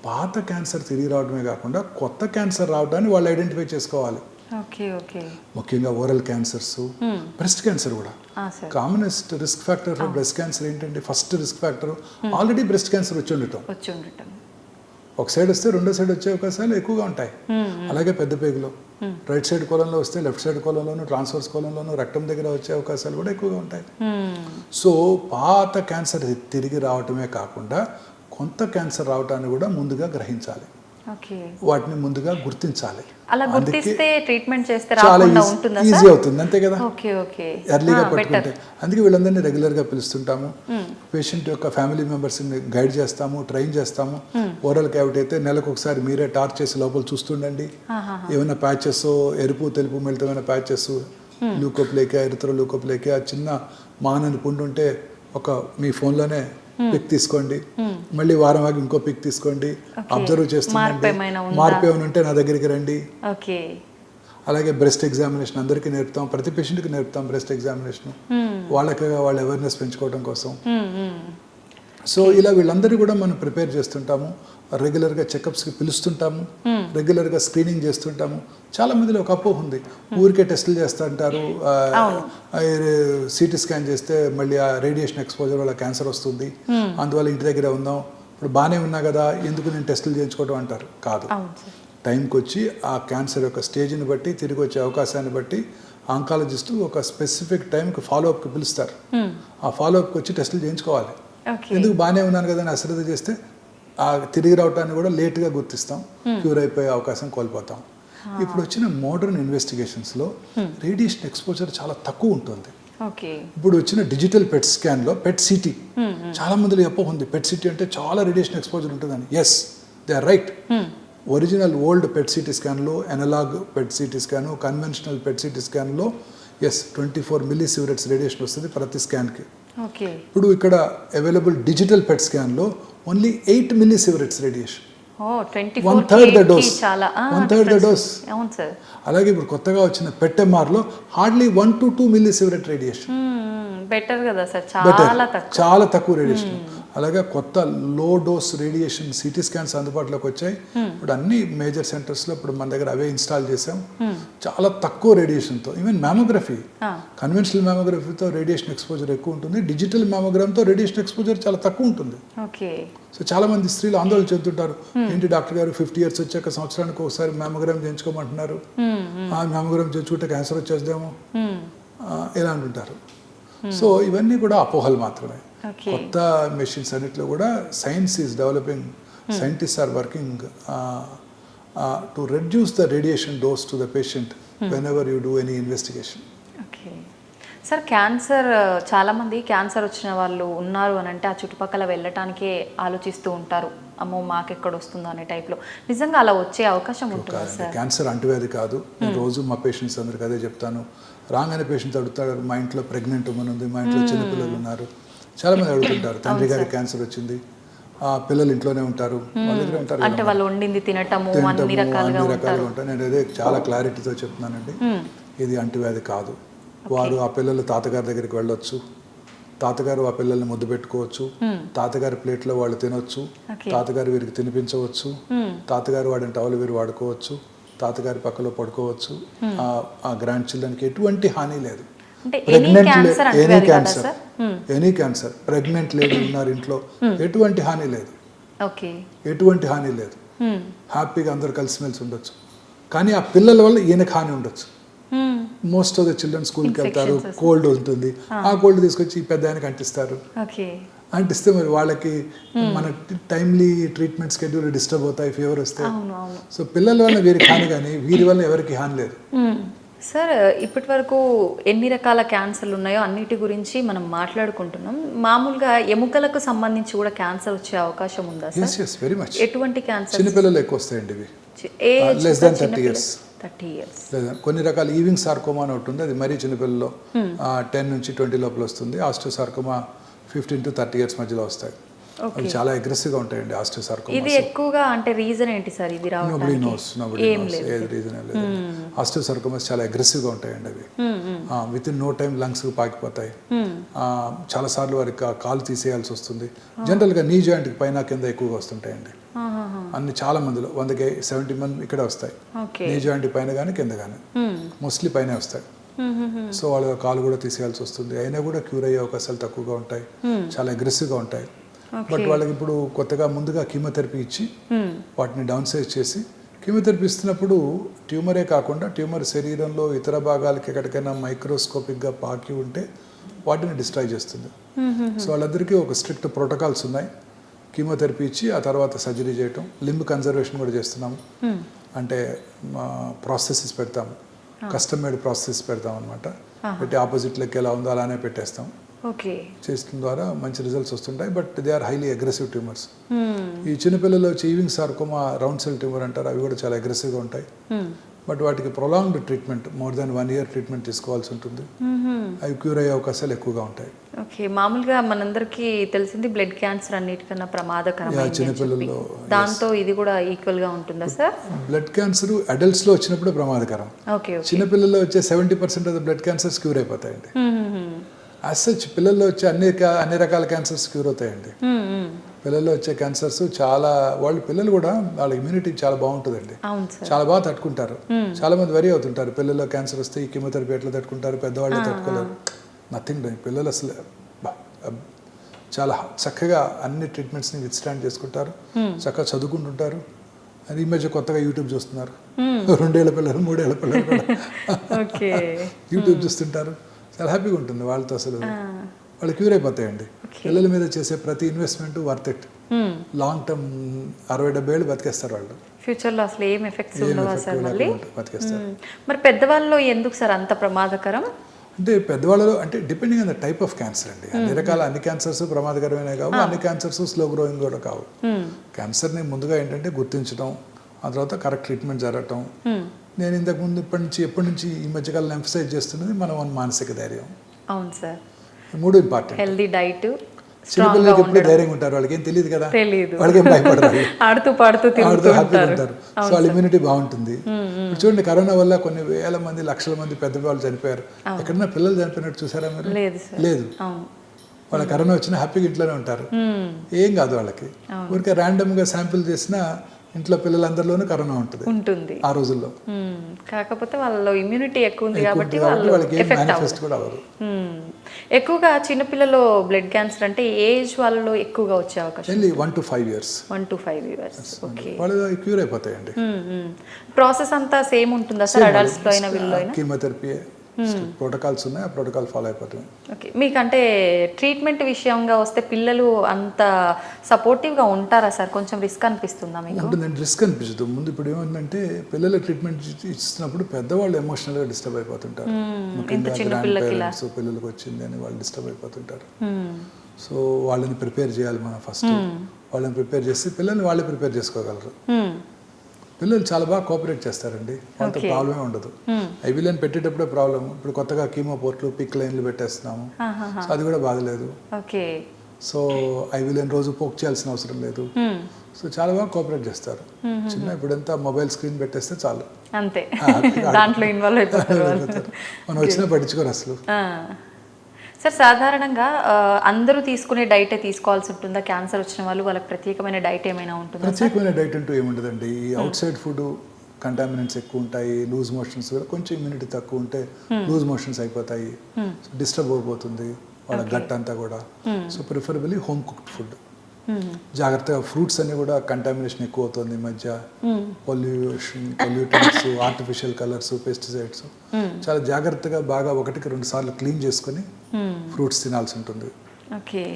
పాత క్యాన్సర్ తిరిగి రావడమే కాకుండా కొత్త క్యాన్సర్ రావడాన్ని వాళ్ళు ఐడెంటిఫై చేసుకోవాలి. ముఖ్యంగా ఓరల్ క్యాన్సర్స్, బ్రెస్ట్ క్యాన్సర్ కూడా commonest risk factor for breast cancer ఏంటంటే, first risk factor already breast cancer వచ్చి ఉండటం. ఒక సైడ్ వస్తే రెండో సైడ్ వచ్చే అవకాశాలు ఎక్కువగా ఉంటాయి. అలాగే పెద్ద పేగులో రైట్ సైడ్ కోలంలో వస్తే లెఫ్ట్ సైడ్ కోలంలోను, ట్రాన్స్వర్స్ కోలంలోను, రక్తం దగ్గర వచ్చే అవకాశాలు కూడా ఎక్కువగా ఉంటాయి. సో పాత క్యాన్సర్ తిరిగి రావటమే కాకుండా కొత్త క్యాన్సర్ రావటాన్ని కూడా ముందుగా గ్రహించాలి, వాటిని ముందుగా గుర్తించాలి. చాలా ఈజీ అవుతుంది, అంతే కదా, ఎర్లీగా పట్టుకుంటే. అందుకే వీళ్ళందరినీ రెగ్యులర్గా పిలుస్తుంటాము. పేషెంట్ యొక్క ఫ్యామిలీ మెంబర్స్ని గైడ్ చేస్తాము, ట్రైన్ చేస్తాము. ఓరల్ క్యావిటీ అయితే నెలకు ఒకసారి మీరే టార్చ్ చేసి లోపల చూస్తుండండి. ఏమైనా ప్యాచెస్, ఎరుపు తెలుపు మిళితమైన ప్యాచెస్, ల్యూకోప్లేకియా, ఎరిథ్రోల్యూకోప్లేకియా, చిన్న మానని పుండు ఉంటే ఒక మీ ఫోన్లోనే పిక్ తీసుకోండి, మళ్ళీ వారం ఆగి ఇంకో పిక్ తీసుకోండి, అబ్జర్వ్ చేస్తుండండి. మార్పు ఏమైనా ఉంటే నా దగ్గరికి రండి. అలాగే బ్రెస్ట్ ఎగ్జామినేషన్ అందరికీ నేర్పుతాం, ప్రతి పేషెంట్కి నేర్పుతాం బ్రెస్ట్ ఎగ్జామినేషన్, వాళ్ళకి వాళ్ళ అవేర్నెస్ పెంచుకోవడం కోసం. సో ఇలా వీళ్ళందరూ కూడా మనం ప్రిపేర్ చేస్తుంటాము. రెగ్యులర్గా చెకప్స్కి పిలుస్తుంటాము, రెగ్యులర్గా స్క్రీనింగ్ చేస్తుంటాము. చాలా మందిలో ఒక అపోహ ఉంది, ఊరికే టెస్టులు చేస్తూ అంటారు, సిటీ స్కాన్ చేస్తే మళ్ళీ ఆ రేడియేషన్ ఎక్స్పోజర్ వల్ల క్యాన్సర్ వస్తుంది, అందువల్ల ఇంటి దగ్గరే ఉందాం, ఇప్పుడు బాగానే ఉన్నా కదా ఎందుకు నేను టెస్టులు చేయించుకోవడం అంటారు. కాదు, టైంకి వచ్చి ఆ క్యాన్సర్ యొక్క స్టేజ్ని బట్టి, తిరిగి వచ్చే అవకాశాన్ని బట్టి ఆంకాలజిస్టు ఒక స్పెసిఫిక్ టైంకి ఫాలోఅప్కి పిలుస్తారు. ఆ ఫాలోఅప్కి వచ్చి టెస్టులు చేయించుకోవాలి. ఎందుకు బాగానే ఉన్నాను కదా అని అశ్రద్ధ చేస్తే ఆ తిరిగి రావటాన్ని కూడా లేట్గా గుర్తిస్తాం, క్యూర్ అయిపోయే అవకాశం కోల్పోతాం. ఇప్పుడు వచ్చిన మోడర్న్ ఇన్వెస్టిగేషన్స్లో రేడియేషన్ ఎక్స్పోజర్ చాలా తక్కువ ఉంటుంది. ఇప్పుడు వచ్చిన డిజిటల్ పెట్ స్కాన్లో పెట్ సిటీ, చాలా మందిలో అపోహ ఉంది పెట్ సిటీ అంటే చాలా రేడియేషన్ ఎక్స్పోజర్ ఉంటుందని. Yes, they are right. Original old PET CT స్కాన్లో, analogue PET CT scan, conventional PET CT స్కాన్లో 24 మిల్లీ సివరెట్స్ రేడియేషన్ వస్తుంది ప్రతి స్కాన్కి. ఇప్పుడు ఇక్కడ అవైలబుల్ డిజిటల్ పెట్ స్కాన్లో only 8 milli sieverts radiation, 1/3 the dose, 1/3 the dose. అలాగే ఇప్పుడు కొత్తగా వచ్చిన పెట్ ఎంఆర్లో hardly 1 to 2 milli sievert radiation. Better కదా సార్, చాలా తక్కువ రేడియేషన్. అలాగే కొత్త low dose radiation CT scans అందుబాటులోకి వచ్చాయి. ఇప్పుడు అన్ని మేజర్ సెంటర్స్లో ఇప్పుడు మన దగ్గర అవే ఇన్స్టాల్ చేసాం. చాలా తక్కువ రేడియేషన్తో, ఈవెన్ మ్యామోగ్రఫీ, కన్వెన్షనల్ మ్యామోగ్రఫీతో రేడియేషన్ ఎక్స్పోజర్ ఎక్కువ ఉంటుంది, డిజిటల్ మ్యామోగ్రామ్తో రేడియేషన్ ఎక్స్పోజర్ చాలా తక్కువ ఉంటుంది. సో చాలా మంది స్త్రీలు ఆందోళన చెందుతుంటారు, ఏంటి డాక్టర్ గారు 50 years వచ్చాక సంవత్సరానికి ఒకసారి మ్యామోగ్రామ్ చేయించుకోమంటున్నారు, ఆ మ్యామోగ్రామ్ చేయించుకుంటే క్యాన్సర్ వచ్చేద్దాము ఇలా అంటుంటారు. సో ఇవన్నీ కూడా అపోహలు మాత్రమే. కొత్త మెషిన్స్ అన్నిట్లో కూడా science is developing, scientist are working to reduce the radiation dose to the patient whenever you do any investigation. Sir, cancer, చాలామంది క్యాన్సర్ వచ్చిన వాళ్ళు ఉన్నారు అని అంటే ఆ చుట్టుపక్కల వెళ్ళటానికే ఆలోచిస్తూ ఉంటారు, అమ్మో మాకెక్కడ వస్తుందో అనే టైప్లో. నిజంగా అలా వచ్చే అవకాశం ఉంటుంది సార్? క్యాన్సర్ అంటువ్యాధి కాదు. నేను రోజు మా పేషెంట్స్ అందరికి అదే చెప్తాను. రాగానే పేషెంట్స్ అడుగుతారు, మా ఇంట్లో ప్రెగ్నెంట్ ఉమెన్ ఉంది, మా ఇంట్లో చిన్నపిల్లలు ఉన్నారు, చాలామంది అడుగుతుంటారు, తండ్రి గారికి క్యాన్సర్ వచ్చింది, పిల్లలు ఇంట్లోనే ఉంటారు, వాళ్ళ దగ్గరే ఉంటారు అంటే వాళ్ళు వండింది తినటము అన్ని రకాలుగా ఉంటారు. నేను అదే చాలా క్లారిటీతో చెప్తున్నానండి, ఇది అంటువ్యాధి కాదు. వారు ఆ పిల్లలు తాతగారి దగ్గరికి వెళ్ళొచ్చు, తాతగారు ఆ పిల్లల్ని ముద్దు పెట్టుకోవచ్చు, తాతగారి ప్లేట్లో వాళ్ళు తినొచ్చు, తాతగారు వీరికి తినిపించవచ్చు, తాతగారు వాడిన టవల్ వీరు వాడుకోవచ్చు, తాతగారి పక్కలో పడుకోవచ్చు. ఆ గ్రాండ్ చిల్డ్రన్కి ఎటువంటి హాని లేదు. ఎనీ క్యాన్సర్ ప్రెగ్నెంట్ లేడీ ఉన్నారు ఇంట్లో, ఎటువంటి హాని లేదు, ఎటువంటి హాని లేదు. హ్యాపీగా అందరు కలిసిమెలిసి ఉండొచ్చు. కానీ ఆ పిల్లల వల్ల ఈయనకి హాని ఉండొచ్చు. మోస్ట్ ఆఫ్ ద చిల్డ్రన్ స్కూల్కి వెళ్తారు, కోల్డ్ ఉంటుంది, ఆ కోల్డ్ తీసుకొచ్చి ఈ పెద్ద ఆయనకి అంటిస్తారు. అంటిస్తే మరి వాళ్ళకి మన టైమ్లీ ట్రీట్మెంట్ స్కెడ్యూల్ డిస్టర్బ్ అవుతాయి, ఫీవర్ వస్తాయి. సో పిల్లల వల్ల వీరికి హాని, కానీ వీరి వల్ల ఎవరికి హాని లేదు. సార్, ఇప్పటి వరకు ఎన్ని రకాల క్యాన్సర్లు ఉన్నాయో అన్నిటి గురించి మనం మాట్లాడుకుంటున్నాం. మామూలుగా ఎముకలకు సంబంధించి కూడా క్యాన్సర్ వచ్చే అవకాశం ఉందా సార్? yes, very much. ఎటువంటి క్యాన్సర్? చిన్నపిల్లలు ఎక్కువ వస్తాయండి ఇవి, less than 30 years. కొన్ని రకాల ఈవింగ్ సార్కోమా అని ఒకటి ఉంది, అది మరీ చిన్నపిల్లల్లో 10 నుంచి 20 లోపల వస్తుంది. ఆస్టియోసార్కోమా 15 to 30 years మధ్యలో వస్తాయి. అవి చాలా అగ్రెసివ్గా ఉంటాయండి ఆస్టియోసార్కోమా. ఇది ఎక్కువగా అంటే రీజన్ ఏంటి సార్ ఇది రావడానికి? నోబడీ నోస్ ఏది రీజన్ లేదు. ఆస్టియోసార్కోమాస్ చాలా అగ్రెసివ్గా ఉంటాయండి అవి. విత్ ఇన్ నో టైం లంగ్స్కి పాకిపోతాయి. చాలా సార్లు వారికి కాలు తీసేయాల్సి వస్తుంది. జనరల్గా నీ జాయింట్కి పైన కింద ఎక్కువగా వస్తుంటాయండి. అన్ని చాలా మందిలో 100కి 70 మంది ఇక్కడే వస్తాయి. నీ జాయింట్ పైన కానీ కింద కానీ, మోస్ట్లీ పైన వస్తాయి. సో వాళ్ళ కాలు కూడా తీసేయాల్సి వస్తుంది. అయినా కూడా క్యూర్ అయ్యే అవకాశాలు తక్కువగా ఉంటాయి, చాలా అగ్రెసివ్గా ఉంటాయి. బట్ వాళ్ళకి ఇప్పుడు కొత్తగా ముందుగా కీమోథెరపీ ఇచ్చి వాటిని డౌన్ సైజ్ చేసి, కీమోథెరపీ ఇస్తున్నప్పుడు ట్యూమరే కాకుండా ట్యూమర్ శరీరంలో ఇతర భాగాలకి ఎక్కడికైనా మైక్రోస్కోపిక్గా పాకి ఉంటే వాటిని డిస్ట్రాయ్ చేస్తుంది. సో వాళ్ళందరికీ ఒక స్ట్రిక్ట్ ప్రోటోకాల్స్ ఉన్నాయి. కీమోథెరపీ ఇచ్చి ఆ తర్వాత సర్జరీ చేయటం, లింబ్ కన్జర్వేషన్ కూడా చేస్తున్నాము. అంటే ప్రాసెసెస్ పెడతాము, కస్టమ్ మేడ్ ప్రాసెస్ పెడతాం అనమాట. పెట్టి ఆపోజిట్ లెక్క ఎలా ఉందో అలానే పెట్టేస్తాం. చేసిన ద్వారా మంచి రిజల్ట్స్ వస్తుంటాయి. But they are highly aggressive tumours. ఈ చిన్నపిల్లలు Ewing sarcoma, round cell tumour అంటారు, అవి కూడా చాలా అగ్రెసివ్గా ఉంటాయి. బట్ వాటికి prolonged treatment, more than 1 year treatment తీసుకోవాల్సి ఉంటుంది. అవి క్యూర్ అయ్యే అవకాశాలు ఎక్కువగా ఉంటాయి. ఓకే, మామూలుగా మనందరికీ తెలిసింది బ్లడ్ క్యాన్సర్ అన్నిటికన్నా ప్రమాదకరం చిన్నపిల్లల్లో. దాంతో ఇది కూడా ఈక్వల్ గా ఉంటుందా సార్? బ్లడ్ క్యాన్సర్ అడల్ట్స్ లో వచ్చినప్పుడు ప్రమాదకరం. చిన్నపిల్లల్లో వచ్చే 70% of the blood cancers cure అయిపోతాయండి. యాజ్ సచ్ పిల్లల్లో వచ్చే అన్ని రకాల క్యాన్సర్స్ క్యూర్ అవుతాయండి. పిల్లల్లో వచ్చే క్యాన్సర్స్ చాలా, పిల్లలు కూడా వాళ్ళ ఇమ్యూనిటీ చాలా బాగుంటుందండి, చాలా బాగా తట్టుకుంటారు. చాలా మంది వరి అవుతుంటారు, పిల్లల్లో క్యాన్సర్ వస్తే ఈ కీమోథెరపీ ఎట్లా తట్టుకుంటారు, పెద్దవాళ్ళే తట్టుకోలేరు. Nothing doing. పిల్లలు అసలు చాలా చక్కగా అన్ని ట్రీట్మెంట్స్ని విత్స్టాండ్ చేసుకుంటారు, చక్కగా చదువుకుంటుంటారు. అది ఈ మధ్య కొత్తగా యూట్యూబ్ చూస్తున్నారు, 2 ఏళ్ల పిల్లలు 3 ఏళ్ల పిల్లలు కూడా యూట్యూబ్ చూస్తుంటారు. చాలా హ్యాపీగా ఉంటుంది వాళ్ళతో. అసలు వాళ్ళు క్యూర్ అయిపోతాయండి. పిల్లల మీద చేసే ప్రతి investment worth it. Long term 60-70 ఏళ్ళు బతికేస్తారు వాళ్ళు. ఫ్యూచర్లో అసలు ఏం ఎఫెక్ట్స్ ఉండవా సార్ మళ్ళీ? బతికేస్తారు. మరి పెద్దవాళ్ళలో ఎందుకు సార్ అంత ప్రమాదకరం? అంటే పెద్దవాళ్ళలో అంటే depending on the type of cancer అండి. అన్ని క్యాన్సర్స్ ప్రమాదకరమైనవి కావు, అన్ని క్యాన్సర్స్ స్లో గ్రోయింగ్ కూడా కావు. క్యాన్సర్ని ముందుగా ఏంటంటే గుర్తించడం, ఆ తర్వాత కరెక్ట్ ట్రీట్మెంట్ జరగటం. నేను ఇంతకుముందు ఎప్పటి నుంచి ఈ మధ్యకాలంలో ఎంఫసైజ్ చేస్తున్నది మన మానసిక ధైర్యం. అవును సార్, 3 ఇంపార్టెంట్. Healthy diet. చిన్నపిల్లలకి ఎప్పుడు ధైర్యంగా ఉంటారు, వాళ్ళకి ఏం తెలియదు కదా, వాళ్ళకి ఏం భయపడరు, ఆడుతూ పాడుతూ హ్యాపీగా ఉంటారు. సో వాళ్ళ ఇమ్యూనిటీ బాగుంటుంది. చూడండి, కరోనా వల్ల కొన్ని వేల మంది, లక్షల మంది పెద్దవాళ్ళు చనిపోయారు. ఎక్కడన్నా పిల్లలు చనిపోయినట్టు చూసారా మీరు? లేదు. వాళ్ళ కరోనా వచ్చినా హ్యాపీగా ఇంట్లోనే ఉంటారు, ఏం కాదు వాళ్ళకి. ఊరికే ర్యాండమ్గా శాంపిల్ చేసినా ఇంట్లో పిల్లలందరిలోనూ కరోనా ఉంటుంది ఆ రోజుల్లో. కాకపోతే వాళ్ళలో ఇమ్యూనిటీ ఎక్కువ ఉంది కాబట్టి వాళ్ళకి మేనిఫెస్ట్ కూడా అవ్వదు. ఎక్కువగా చిన్నపిల్లలు బ్లడ్ క్యాన్సర్ అంటే ఏజ్ వాళ్ళలో ఎక్కువగా వచ్చే అవకాశం 1 to 5 years. 1 to 5 years. Okay, వాళ్ళు క్యూర్ అయిపోతాయండి. ప్రాసెస్ అంతా సేమ్ ఉంటుందా సార్ అడల్ట్స్ లో అయినా వీళ్ళలో అయినా? కీమోథెరపీ ప్రోటోకాల్స్ ఉన్నాయి, ఆ ప్రోటోకాల్ ఫాలో అయిపోతుంది. ఓకే, మీకంటే ట్రీట్మెంట్ విషయంగా వస్తే పిల్లలు అంత సపోర్టివ్గా ఉంటారా సార్? కొంచెం రిస్క్ అనిపిస్తుందా మీకు? ఉంటుందండి, రిస్క్ అనిపిస్తుంది. ముందు ఇప్పుడు ఏమంటే పిల్లల ట్రీట్మెంట్ ఇస్తున్నప్పుడు పెద్దవాళ్ళు ఎమోషనల్గా డిస్టర్బ్ అయిపోతుంటారు. పిల్లలకు వచ్చింది అని వాళ్ళు డిస్టర్బ్ అయిపోతుంటారు. సో వాళ్ళని ప్రిపేర్ చేయాలి మనం ఫస్ట్. వాళ్ళని ప్రిపేర్ చేసి పిల్లల్ని వాళ్ళే ప్రిపేర్ చేసుకోగలరు. పిల్లలు చాలా బాగా కోఆపరేట్ చేస్తారండి, వాళ్ళతో ప్రాబ్లమే ఉండదు. ఐవీలైన్ పెట్టేటప్పుడే ప్రాబ్లమ్. ఇప్పుడు కొత్తగా కీమో పోర్ట్లు, పిక్ లైన్లు పెట్టేస్తున్నాము, అది కూడా బాధలేదు. సో ఐవిలియన్ రోజు పోక్ చేయాల్సిన అవసరం లేదు. సో చాలా బాగా కోఆపరేట్ చేస్తారు. చిన్న ఇప్పుడంతా మొబైల్ స్క్రీన్ పెట్టేస్తే చాలు, అంతే, దాంట్లో ఇన్వాల్వ్ అయిపోతారు. మనం వచ్చినా పట్టించుకోరు అసలు. సార్, సాధారణంగా అందరూ తీసుకునే డైటే తీసుకోవాల్సి ఉంటుందా? క్యాన్సర్ వచ్చిన వాళ్ళు వాళ్ళకి ప్రత్యేకమైన డైట్ ఏమైనా ఉంటుందా? ప్రత్యేకమైన డైట్ అంటూ ఏముండదండి. ఈ అవుట్ సైడ్ ఫుడ్ కంటామినెంట్స్ ఎక్కువ ఉంటాయి, లూజ్ మోషన్స్ కొంచెం ఇమ్యూనిటీ తక్కువ ఉంటే లూజ్ మోషన్స్ అయిపోతాయి, డిస్టర్బ్ అయిపోతుంది వాళ్ళ గట్ అంతా కూడా. So preferably home cooked food. జాగ్రత్తగా ఫ్రూట్స్ అన్ని కూడా కంటామినేషన్ ఎక్కువ అవుతుంది ఈ మధ్య, పొల్యూటెంట్స్, ఆర్టిఫిషియల్ కలర్స్, పెస్టిసైడ్స్. చాలా జాగ్రత్తగా బాగా 1కి 2 సార్లు క్లీన్ చేసుకుని ఫ్రూట్స్ తినాల్సి ఉంటుంది.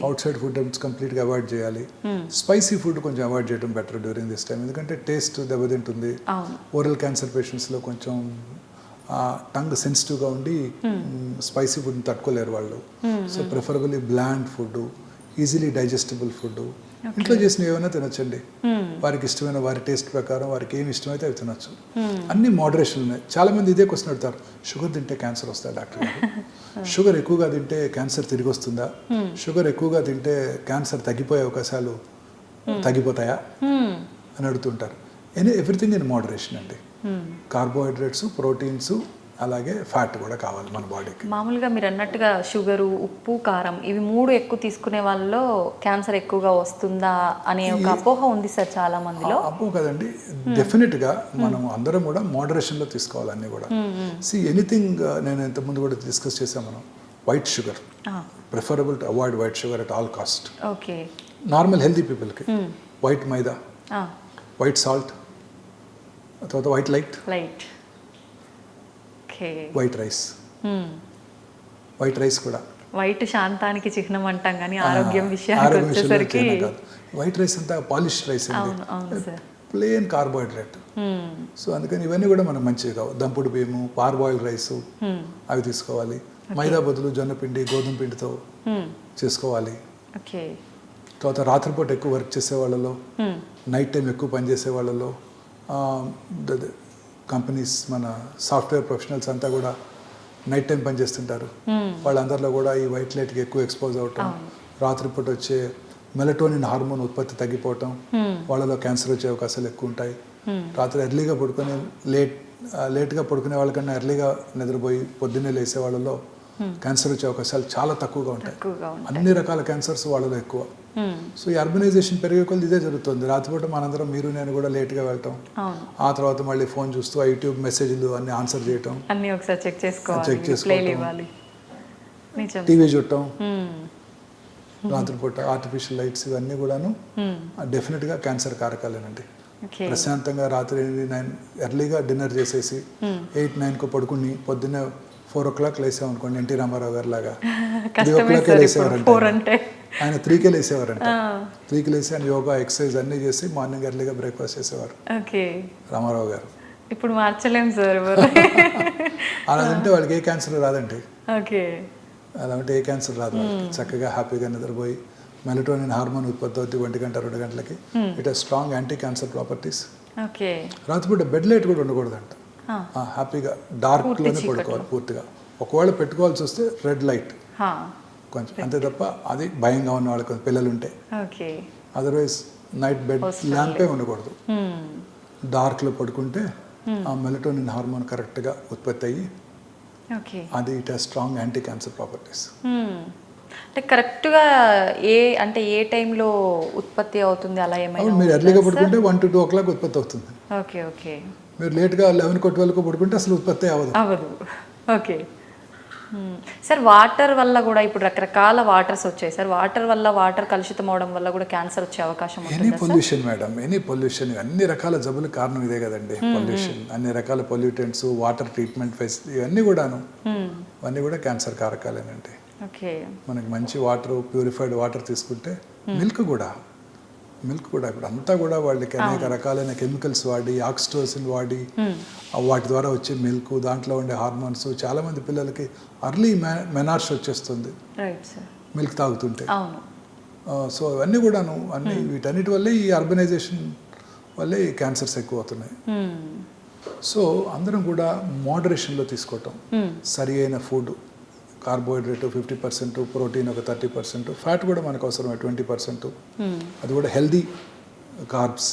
అవుట్ సైడ్ ఫుడ్ కంప్లీట్గా అవాయిడ్ చేయాలి. స్పైసీ ఫుడ్ కొంచెం అవాయిడ్ చేయడం బెటర్ డ్యూరింగ్ దిస్ టైం, ఎందుకంటే టేస్ట్ దెబ్బతింటుంది. ఓరల్ క్యాన్సర్ పేషెంట్స్లో కొంచెం టంగ్ సెన్సిటివ్గా ఉండి స్పైసీ ఫుడ్ని తట్టుకోలేరు వాళ్ళు. So preferably bland food, easily digestible food, ఇంట్లో చేసిన ఏమైనా తినొచ్చండి. వారికి ఇష్టమైన, వారి టేస్ట్ ప్రకారం వారికి ఏమి ఇష్టమైతే అవి తినొచ్చు. అన్ని మోడరేషన్ ఉన్నాయి. చాలా మంది ఇదే క్వశ్చన్ అడుగుతారు, షుగర్ తింటే క్యాన్సర్ వస్తుందా డాక్టర్ గారు? షుగర్ ఎక్కువగా తింటే క్యాన్సర్ తిరిగి వస్తుందా? షుగర్ ఎక్కువగా తింటే క్యాన్సర్ తగ్గిపోయే అవకాశాలు తగ్గిపోతాయా అని అడుగుతుంటారు. ఎవ్రీథింగ్ ఇన్ మోడరేషన్ అండి. కార్బోహైడ్రేట్స్, ప్రోటీన్స్, అలాగే ఫ్యాట్ కూడా కావాలి మన బాడీకి. మామూలుగా మీరు అన్నట్టుగా షుగరు, ఉప్పు, కారం ఇవి 3 ఎక్కువ తీసుకునే వాళ్ళలో క్యాన్సర్ ఎక్కువగా వస్తుందా అనే ఒక అపోహ ఉంది సార్ చాలా మందిలో. అపోహ కదండి, డెఫినెట్గా మనం అందరం కూడా మోడరేషన్లో తీసుకోవాలి అన్నీ కూడా. ఎనీథింగ్ నేను ఇంతకుముందు కూడా డిస్కస్ చేసాం మనం, white sugar preferable to avoid white sugar at all cost. Okay. Normal healthy పీపుల్కి వైట్ మైదా, వైట్ సాల్ట్, తర్వాత white light, white rice. White rice కూడా వైట్ శాంతానికి చిహ్నం అంటాం, కానీ ఆరోగ్యం విషయానికి వచ్చేసరికి వైట్ రైస్ అంతా పాలిష్ రైస్ అండి, ప్లేన్ కార్బోహైడ్రేట్. సో అందుకని ఇవన్నీ కూడా మనకు మంచివి కావు. దంపుడు బియ్యము, పార్బాయిల్ రైస్ అవి తీసుకోవాలి. మైదా బదులు జొన్న పిండి, గోధుమ పిండితో చేసుకోవాలి. తర్వాత రాత్రిపూట ఎక్కువ వర్క్ చేసే వాళ్ళలో, నైట్ టైం ఎక్కువ పనిచేసే వాళ్ళలో, కంపెనీస్, మన సాఫ్ట్వేర్ ప్రొఫెషనల్స్ అంతా కూడా నైట్ టైం పనిచేస్తుంటారు. వాళ్ళందరిలో కూడా ఈ వైట్ లైట్కి ఎక్కువ ఎక్స్పోజ్ అవటం, రాత్రిపూట వచ్చే మెలటోనిన్ హార్మోన్ ఉత్పత్తి తగ్గిపోవటం, వాళ్ళలో క్యాన్సర్ వచ్చే అవకాశాలు ఎక్కువ ఉంటాయి. రాత్రి ఎర్లీగా పడుకొని లేట్గా పడుకునే వాళ్ళకన్నా ఎర్లీగా నిద్రపోయి పొద్దున్నే లేసే వాళ్ళలో క్యాన్సర్ వచ్చే అవకాశాలు చాలా తక్కువగా ఉంటాయి. అన్ని రకాల క్యాన్సర్స్ వాళ్ళలో ఎక్కువ. సో ఈ అర్బనైజేషన్ పెరిగే కొద్ది ఇదే జరుగుతుంది. రాత్రిపూట మనందరం, మీరు నేను కూడా లేట్గా వెళ్ళటం, ఆ తర్వాత మళ్ళీ ఫోన్ చూస్తూ యూట్యూబ్ మెసేజ్లు అన్ని ఆన్సర్ చేయటం, అన్ని ఒకసారి చెక్ చేసుకోవడం, టీవీ చూడటం, రాత్రిపూట ఆర్టిఫిషియల్ లైట్స్, ఇవన్నీ కూడాను డెఫినెట్గా క్యాన్సర్ కారకాలేనండి. ప్రశాంతంగా రాత్రి 9 ఎర్లీగా డిన్నర్ చేసేసి 8-9 పడుకుని పొద్దున్నే 4 o'clock లేసాం అనుకోండి, ఎన్టీ రామారావు గారు లాగా 3 o'clock లేసేవారంటే, ఆయన 3కే లేసేవారంట. 3కి లేసి ఆయన యోగా, ఎక్సర్సైజ్ అన్నీ చేసి మార్నింగ్ ఎర్లీగా బ్రేక్ఫాస్ట్ చేసేవారు రామారావు గారు. ఇప్పుడు మార్చలేం సార్. అలా అంటే వాళ్ళకి ఏ క్యాన్సర్ రాదండి. అలా అంటే ఏ క్యాన్సర్ రాదు. చక్కగా హ్యాపీగా నిద్రపోయి మెలటోనిన్ హార్మోన్ ఉత్పత్తి అవుతుంది 1 గంట 2 గంటలకి. It has strong anti cancer properties. రాత్రిపూట బెడ్ లైట్ కూడా ఉండకూడదంట. హ్యాపీగా డార్క్లోనే పడుకోవాలి పూర్తిగా. ఒకవేళ పెట్టుకోవాల్సి వస్తే రెడ్ లైట్ కొంచెం, అంతే తప్ప అది భయంగా ఉన్న వాళ్ళకి పిల్లలు ఉంటే. అదర్వైజ్ నైట్ బెడ్ ల్యాంపే ఉండకూడదు. డార్క్లో పడుకుంటే ఆ మెలటోనిన్ హార్మోన్ కరెక్ట్గా ఉత్పత్తి అయ్యి అది it has strong anti cancer properties. అంటే కరెక్ట్గా ఏ టైంలో ఉత్పత్తి అవుతుంది అలా ఏమైనా? మీరు ఎర్లీగా పడుకుంటే 1 to 2 o'clock ఉత్పత్తి అవుతుంది. ఓకే. మీరు లేట్గా 11 to 12 పడుకుంటే అసలు ఉత్పత్తి అవ్వదు. ఓకే సార్, వాటర్ వల్ల కూడా ఇప్పుడు రకరకాల వాటర్స్ వచ్చాయి సార్. వాటర్ కలుషితం అవడం వల్ల కూడా క్యాన్సర్ వచ్చే అవకాశం ఉంది. Any pollution madam, any pollution, అన్ని రకాల జబ్బులకు కారణం ఇదే కదండి. పొల్యూషన్, అన్ని రకాల పొల్యూటెంట్స్, వాటర్ ట్రీట్మెంట్ ఇవన్నీ కూడాను, ఇవన్నీ కూడా క్యాన్సర్ కారకాలేనండి. మనకి మంచి వాటర్, ప్యూరిఫైడ్ వాటర్ తీసుకుంటే, మిల్క్ కూడా ఇప్పుడు అంతా కూడా వాళ్ళకి అనేక రకాలైన కెమికల్స్ వాడి, ఆక్సిటోసిన్ వాడి, వాటి ద్వారా వచ్చే మిల్క్, దాంట్లో ఉండే హార్మోన్స్, చాలా మంది పిల్లలకి అర్లీ మెనార్ష్ వచ్చేస్తుంది మిల్క్ తాగుతుంటే. సో ఇవన్నీ కూడాను, వీటన్నిటి వల్లే ఈ అర్బనైజేషన్ వల్లే ఈ క్యాన్సర్స్ ఎక్కువ అవుతున్నాయి. సో అందరం కూడా మోడరేషన్లో తీసుకోవటం, సరి అయిన ఫుడ్, కార్బోహైడ్రేట్ 50%, ప్రోటీన్ ఒక 30%, ఫ్యాట్ కూడా మనకు అవసరమే 20%. అది కూడా హెల్దీ కార్బ్స్,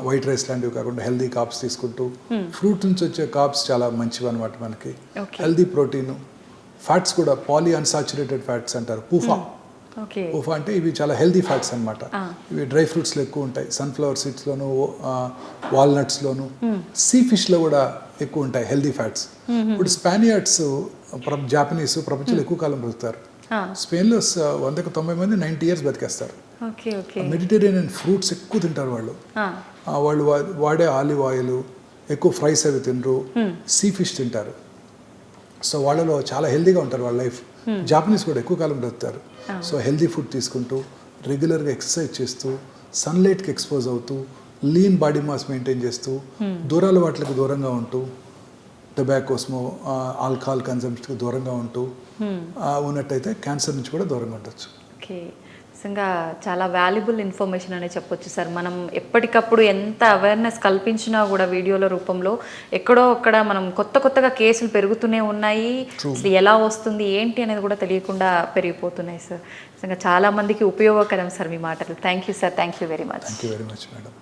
వైట్ రైస్ లాంటివి కాకుండా హెల్దీ కార్బ్స్ తీసుకుంటూ, ఫ్రూట్ నుంచి వచ్చే కార్బ్స్ చాలా మంచివి అనమాట మనకి. హెల్దీ ప్రోటీన్, ఫ్యాట్స్ కూడా పాలీ అన్సాచురేటెడ్ ఫ్యాట్స్ అంటారు, పూఫా. పూఫా అంటే ఇవి చాలా హెల్దీ ఫ్యాట్స్ అనమాట. ఇవి డ్రై ఫ్రూట్స్లో ఎక్కువ ఉంటాయి, సన్ఫ్లవర్ సీడ్స్లోను, వాల్నట్స్లోను, సీ ఫిష్లో కూడా ఎక్కువ ఉంటాయి హెల్దీ ఫ్యాట్స్. ఇప్పుడు స్పానియార్డ్స్, జాపనీస్ ప్రపంచంలో ఎక్కువ కాలం బ్రతుకుతారు. స్పెయిన్లో 100కి 90 మంది 90 years బతికేస్తారు. మెడిటరేనియన్ ఫ్రూట్స్ ఎక్కువ తింటారు వాళ్ళు. వాళ్ళు వాడే ఆలివ్ ఆయిల్, ఎక్కువ ఫ్రైస్ అవి తినరు, సీ ఫిష్ తింటారు. సో వాళ్ళలో చాలా హెల్దీగా ఉంటారు వాళ్ళ లైఫ్. జాపనీస్ కూడా ఎక్కువ కాలం బ్రతుకుతారు. సో హెల్దీ ఫుడ్ తీసుకుంటూ, రెగ్యులర్గా ఎక్సర్సైజ్ చేస్తూ, సన్లైట్కి ఎక్స్పోజ్ అవుతూ, లీన్ బాడీ మాస్ మెయింటైన్ చేస్తూ, దూరాల వాటికి దూరంగా ఉంటూ, టొబాకోస్మో, ఆల్కహాల్ కన్సంప్షన్కి దూరంగా ఉంటూ ఉన్నట్టయితే క్యాన్సర్ నుంచి కూడా దూరంగా ఉండొచ్చు. ఓకే, నిజంగా చాలా వాల్యుబుల్ ఇన్ఫర్మేషన్ అనే చెప్పొచ్చు సార్. మనం ఎప్పటికప్పుడు ఎంత అవేర్నెస్ కల్పించినా కూడా వీడియోల రూపంలో ఎక్కడో అక్కడ మనం కొత్తగా కేసులు పెరుగుతూనే ఉన్నాయి. అసలు ఎలా వస్తుంది ఏంటి అనేది కూడా తెలియకుండా పెరిగిపోతున్నాయి సార్. నిజంగా చాలా మందికి ఉపయోగకరం సార్ మీ మాటలు. Thank you sir, thank you very much. Thank you very much madam.